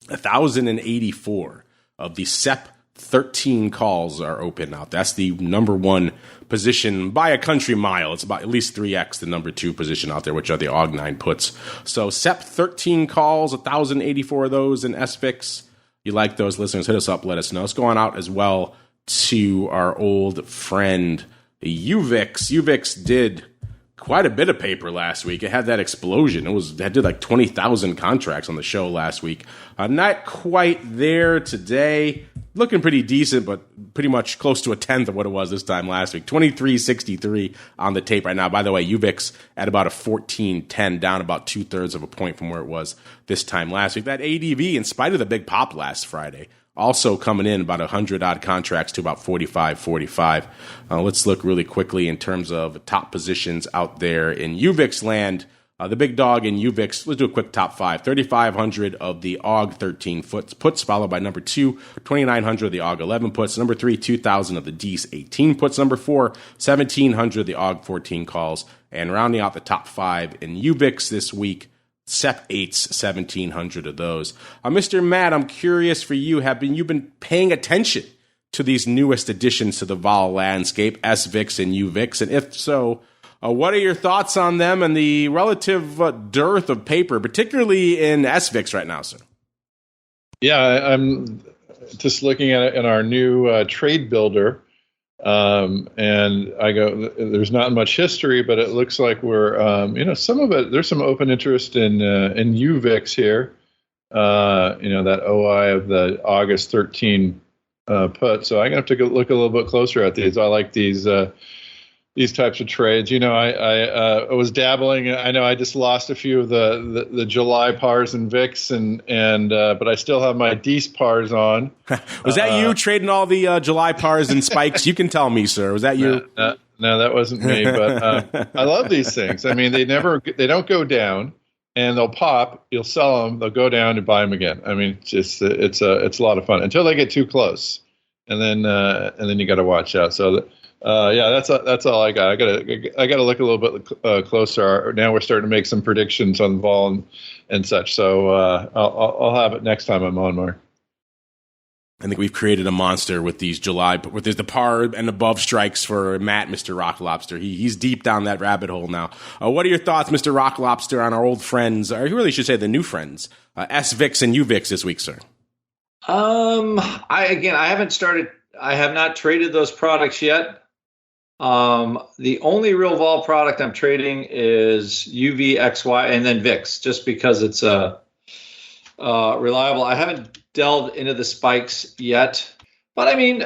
1,084 of the SEP 13 calls are open now. That's the number one position by a country mile. It's about at least 3x the number two position out there, which are the AUG9 puts. So SEP 13 calls, 1,084 of those in SVIX. You like those, listeners? Hit us up, let us know. Let's go on out as well to our old friend UVIX. UVIX did quite a bit of paper last week. It had that explosion. It did like 20,000 contracts on the show last week. Not quite there today. Looking pretty decent, but pretty much close to a tenth of what it was this time last week. 2363 on the tape right now. By the way, UVIX at about a 1410, down about 2/3 of a point from where it was this time last week. That ADV, in spite of the big pop last Friday, also coming in about 100-odd contracts to about 45. Let's look really quickly in terms of top positions out there in UVIX land. The big dog in UVIX, let's do a quick top five. 3,500 of the AUG 13 puts, followed by number 2, 2,900 of the AUG 11 puts. Number 3, 2,000 of the DEES 18 puts. Number 4, 1,700 of the AUG 14 calls. And rounding out the top 5 in UVIX this week, SEP 8s, 1,700 of those. Mr. Matt, I'm curious for you, have you been paying attention to these newest additions to the vol landscape, SVIX and UVIX? And if so, what are your thoughts on them and the relative dearth of paper, particularly in SVIX right now, sir? Yeah, I'm just looking at it in our new trade builder. And I go, there's not much history, but it looks like we're, some of it, there's some open interest in UVIX here. That OI of the August 13 put. So I'm going to have to look a little bit closer at these. I like these types of trades. I was dabbling. I know I just lost a few of the July pars and VIX, but I still have my Dece pars on. Was that you trading all the July pars and spikes? You can tell me, sir. Was that you? No, that wasn't me. But I love these things. I mean, they don't go down, and they'll pop. You'll sell them. They'll go down and buy them again. I mean, it's a lot of fun until they get too close, and then you got to watch out. So. That's all I got. I gotta look a little bit closer. Now we're starting to make some predictions on vol and such. So I'll have it next time I'm on, Mark. I think we've created a monster with these with the par and above strikes for Matt, Mr. Rock Lobster. He's deep down that rabbit hole now. What are your thoughts, Mr. Rock Lobster, on our old friends, or you really should say the new friends, SVIX and UVIX this week, sir? I have not traded those products yet. The only real vol product I'm trading is UVXY and then VIX, just because it's reliable. I haven't delved into the spikes yet, but I mean,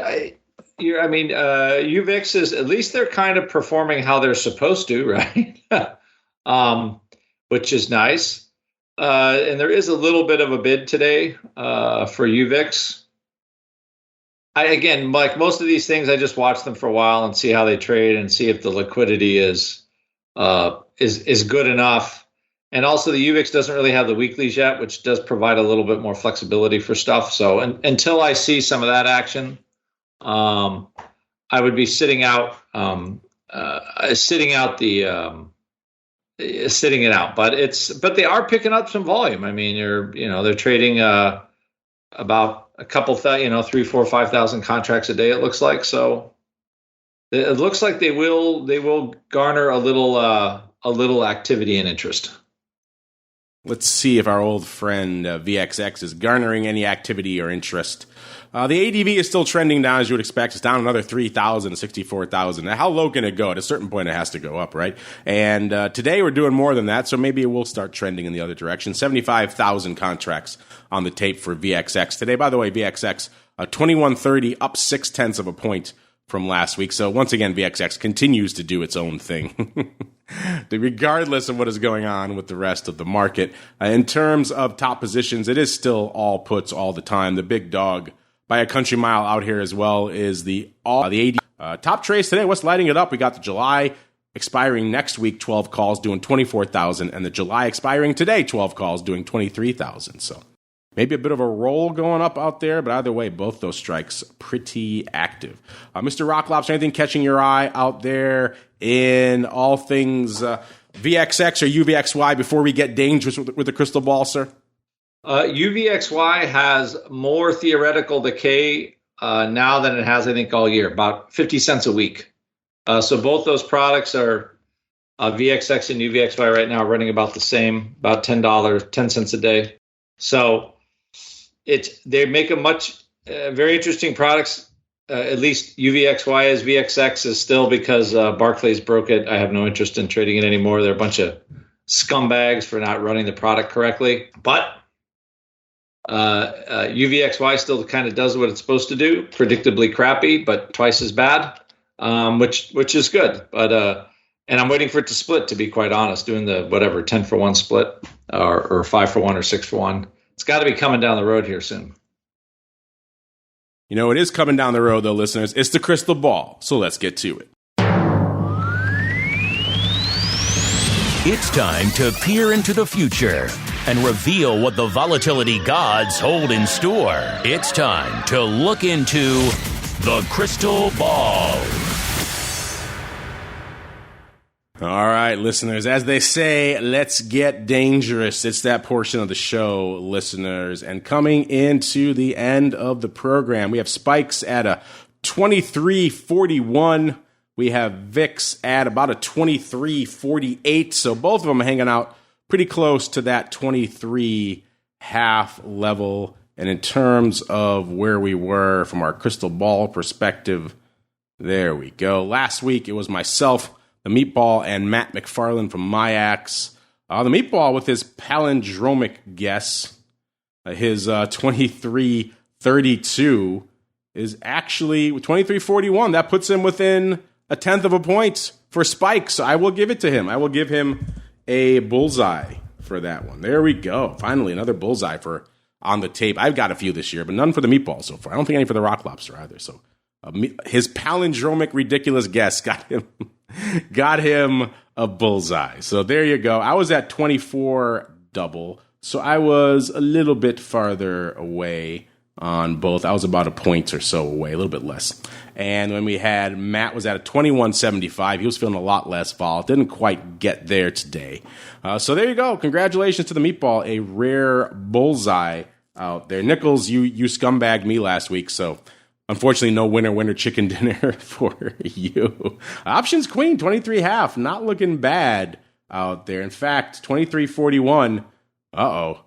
UVIX is, at least they're kind of performing how they're supposed to, right? Which is nice. And there is a little bit of a bid today for UVIX. Again, like most of these things, I just watch them for a while and see how they trade and see if the liquidity is good enough. And also, the UVIX doesn't really have the weeklies yet, which does provide a little bit more flexibility for stuff. So until I see some of that action, I would be sitting it out. But they are picking up some volume. I mean, they're trading about a couple 3, 4, 5,000 contracts a day, it looks like. So it looks like they will garner a little activity and interest. Let's see if our old friend VXX is garnering any activity or interest. The ADV is still trending down, as you would expect. It's down another 3,000 to 64,000. Now, how low can it go? At a certain point, it has to go up, right? And today, we're doing more than that, so maybe it will start trending in the other direction. 75,000 contracts on the tape for VXX today. By the way, VXX, 2130, up 0.6 of a point from last week. So once again, VXX continues to do its own thing, regardless of what is going on with the rest of the market. In terms of top positions, it is still all puts all the time. The big dog by a country mile out here as well is the AD. Top trades today, what's lighting it up? We got the July expiring next week, 12 calls doing 24,000, and the July expiring today, 12 calls doing 23,000. So maybe a bit of a roll going up out there, but either way, both those strikes pretty active. Mr. Rock Lobster, anything catching your eye out there in all things VXX or UVXY before we get dangerous with the crystal ball, sir? UVXY has more theoretical decay now than it has, I think, all year, about 50 cents a week. So both those products are VXX and UVXY right now running about the same, about $10, 10 cents a day. So they make a much very interesting products. At least UVXY is. VXX is still, because Barclays broke it. I have no interest in trading it anymore. They're a bunch of scumbags for not running the product correctly. But UVXY still kind of does what it's supposed to do. Predictably crappy, but twice as bad, which is good. But and I'm waiting for it to split, to be quite honest, doing the 10-for-1 split or 5-for-1 or 6-for-1. It's got to be coming down the road here soon. You know, it is coming down the road, though, listeners. It's the crystal ball, so let's get to it. It's time to peer into the future and reveal what the volatility gods hold in store. It's time to look into the crystal ball. All right, listeners, as they say, let's get dangerous. It's that portion of the show, listeners. And coming into the end of the program, we have spikes at a 23.41. We have VIX at about a 23.48. So both of them are hanging out pretty close to that 23.5 level. And in terms of where we were from our crystal ball perspective, There we go. Last week, it was myself, the Meatball, and Matt McFarland from MIAX. The Meatball with his palindromic guess, his 23.32 is actually 23.41. That puts him within a tenth of a point for Spike. So I will give it to him. I will give him a bullseye for that one. There we go. Finally, another bullseye for on the tape. I've got a few this year, but none for the Meatball so far. I don't think any for the Rock Lobster either. So his palindromic ridiculous guess got him a bullseye. So there you go. I was at 24 double, so I was a little bit farther away on both. I was about a point or so away, a little bit less. And when we had Matt was at a 21.75, he was feeling a lot less vol. Didn't quite get there today. So there you go. Congratulations to the Meatball, a rare bullseye out there. Nichols, you scumbagged me last week, so unfortunately no winner chicken dinner for you. Options Queen, 23.5, not looking bad out there. In fact, 23.41.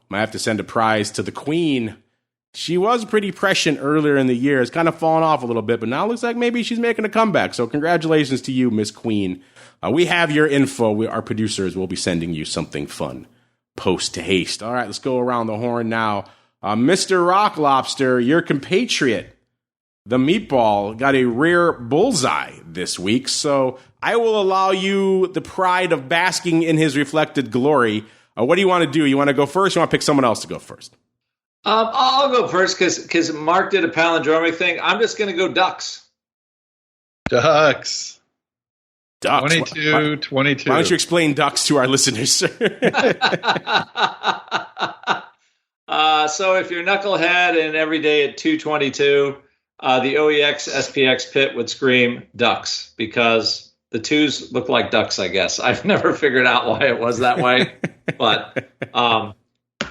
Might have to send a prize to the Queen. She was pretty prescient earlier in the year. It's kind of fallen off a little bit, but now it looks like maybe she's making a comeback. So congratulations to you, Miss Queen. We have your info. Our producers will be sending you something fun post haste. All right, let's go around the horn now. Mr. Rock Lobster, your compatriot, the Meatball, got a rare bullseye this week. So I will allow you the pride of basking in his reflected glory. What do you want to do? You want to go first? Or you want to pick someone else to go first? I'll go first because Mark did a palindromic thing. I'm just going to go Ducks. Ducks. 22. Why don't you explain Ducks to our listeners, sir? So if you're knucklehead and every day at 222, the OEX SPX pit would scream Ducks because the twos look like ducks, I guess. I've never figured out why it was that way, but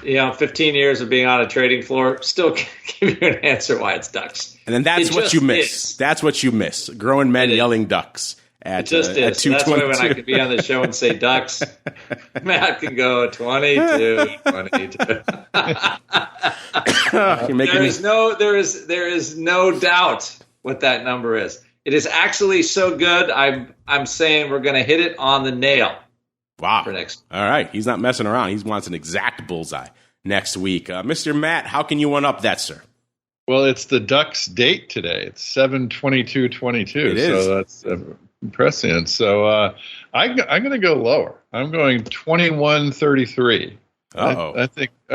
15 years of being on a trading floor still can't give you an answer why it's Ducks. And then that's what you miss. Is. That's what you miss. Grown men yelling Ducks at 222. That's why when I could be on the show and say Ducks, Matt can go 22. There is no doubt what that number is. It is actually so good. I'm saying we're going to hit it on the nail. Wow. For next. All right. He's not messing around. He wants an exact bullseye next week. Mr. Matt, how can you one up that, sir? Well, it's the Ducks date today. It's 7/22/22. It is. So that's prescient. So I'm going to go lower. I'm going 21.33. I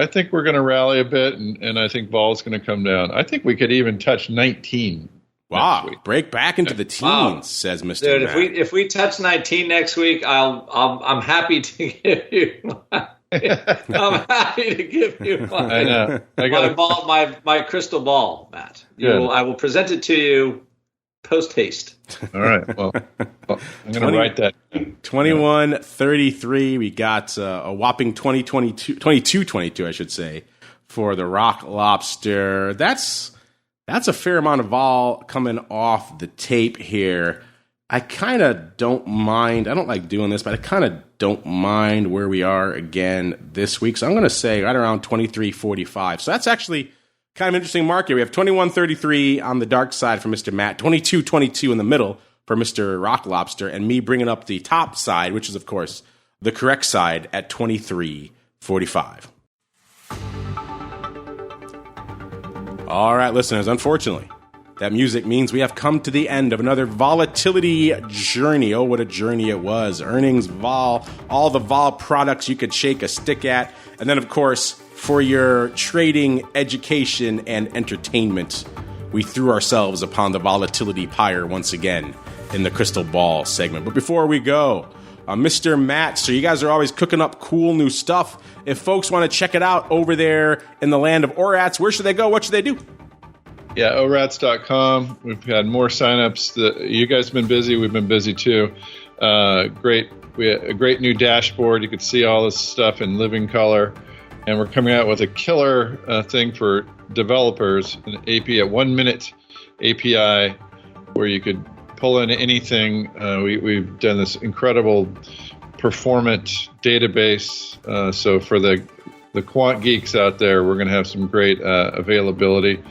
think we're going to rally a bit, and I think ball's going to come down. I think we could even touch 19. Wow! Break back into the teens, says Mr. Dude, Matt. if we touch 19 next week, I'm happy to give you. I'm happy to give you my crystal ball, Matt. I will present it to you post haste. All right. Well, I'm going to write that. 21.33. We got a whopping 22.22, I should say, for the Rock Lobster. That's a fair amount of vol coming off the tape here. I kind of don't mind. I don't like doing this, but I kind of don't mind where we are again this week. So I'm going to say right around 23.45. So that's actually kind of interesting market. We have 21.33 on the dark side for Mr. Matt, 22.22 in the middle for Mr. Rock Lobster, and me bringing up the top side, which is, of course, the correct side at 23.45. All right, listeners, unfortunately, that music means we have come to the end of another volatility journey. Oh, what a journey it was. Earnings, vol, all the vol products you could shake a stick at. And then, of course, for your trading, education, and entertainment, we threw ourselves upon the volatility pyre once again in the Crystal Ball segment. But before we go, Mr. Matt, so you guys are always cooking up cool new stuff. If folks want to check it out over there in the land of ORATs, where should they go? What should they do? Yeah, orats.com. We've had more signups. You guys have been busy. We've been busy too. Great. We had a great new dashboard. You could see all this stuff in living color. And we're coming out with a killer thing for developers, an API, a 1-minute API where you could pull in anything. We've done this incredible performant database. So for the quant geeks out there, we're going to have some great availability.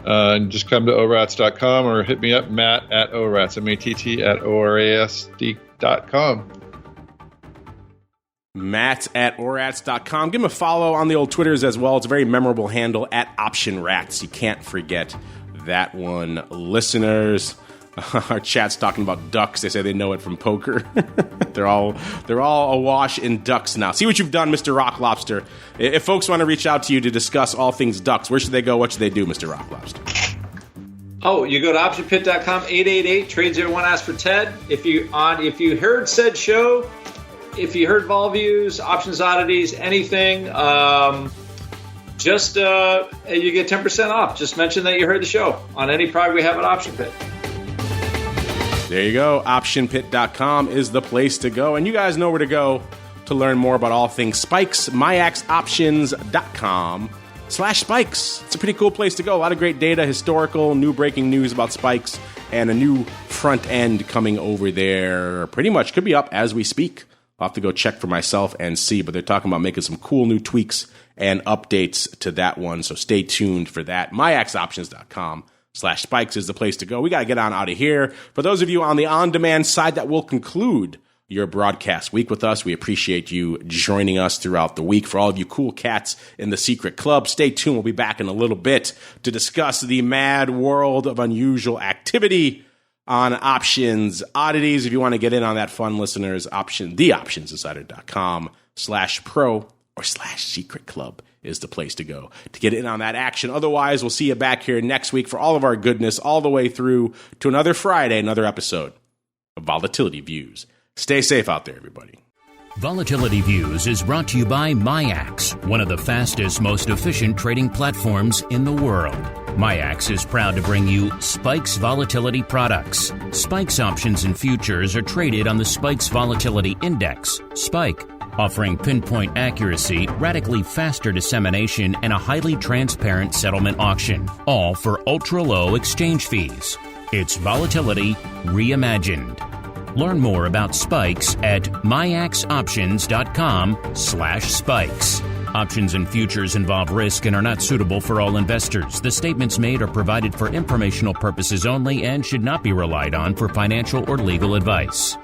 Just come to orats.com or hit me up, Matt at orats, M-A-T-T at orasd.com. Matt at orats.com. Give him a follow on the old Twitters as well. It's a very memorable handle, at Option Rats. You can't forget that one. Listeners, our chat's talking about ducks. They say they know it from poker. They're all awash in ducks now. See what you've done, Mr. Rock Lobster. If folks want to reach out to you to discuss all things ducks, where should they go? What should they do, Mr. Rock Lobster? Oh, you go to optionpit.com, 888-TRADE01, ask for Ted. If you heard said show, if you heard Vol Views, Options Oddities, anything, you get 10% off. Just mention that you heard the show on any product we have at Option Pit. There you go. OptionPit.com is the place to go. And you guys know where to go to learn more about all things spikes. MIAXoptions.com/spikes. It's a pretty cool place to go. A lot of great data, historical, new breaking news about spikes, and a new front end coming over there. Pretty much could be up as we speak. I'll have to go check for myself and see, but they're talking about making some cool new tweaks and updates to that one, so stay tuned for that. MIAXoptions.com/spikes is the place to go. We got to get on out of here. For those of you on the on-demand side, that will conclude your broadcast week with us. We appreciate you joining us throughout the week. For all of you cool cats in the secret club, stay tuned. We'll be back in a little bit to discuss the mad world of unusual activity on Options Oddities. If you want to get in on that fun, listeners, theoptionsinsider.com/pro or /secret club is the place to go to get in on that action. Otherwise, we'll see you back here next week for all of our goodness, all the way through to another Friday, another episode of Volatility Views. Stay safe out there, everybody. Volatility Views is brought to you by MIAX, one of the fastest, most efficient trading platforms in the world. MIAX is proud to bring you Spikes Volatility products. Spikes options and futures are traded on the Spikes Volatility Index, SPIKE, offering pinpoint accuracy, radically faster dissemination, and a highly transparent settlement auction, all for ultra-low exchange fees. It's volatility reimagined. Learn more about spikes at MIAXoptions.com/spikes. Options and futures involve risk and are not suitable for all investors. The statements made are provided for informational purposes only and should not be relied on for financial or legal advice.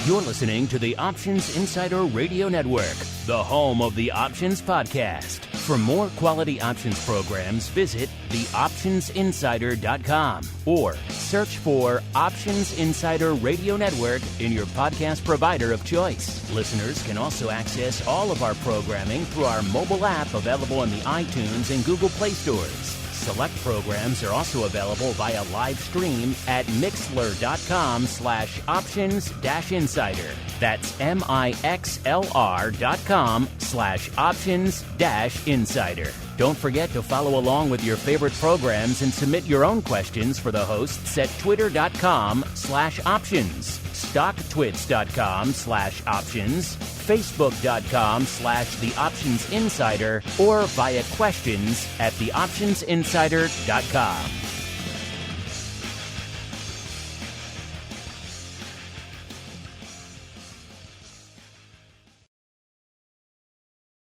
You're listening to the Options Insider Radio Network, the home of the Options Podcast. For more quality options programs, visit theoptionsinsider.com or search for Options Insider Radio Network in your podcast provider of choice. Listeners can also access all of our programming through our mobile app available in the iTunes and Google Play stores. Select programs are also available via live stream at mixlr.com/options-insider. That's mixlr.com/options-insider. Don't forget to follow along with your favorite programs and submit your own questions for the hosts at twitter.com/options, stocktwits.com/options, facebook.com/theoptionsinsider, or via questions at theoptionsinsider.com.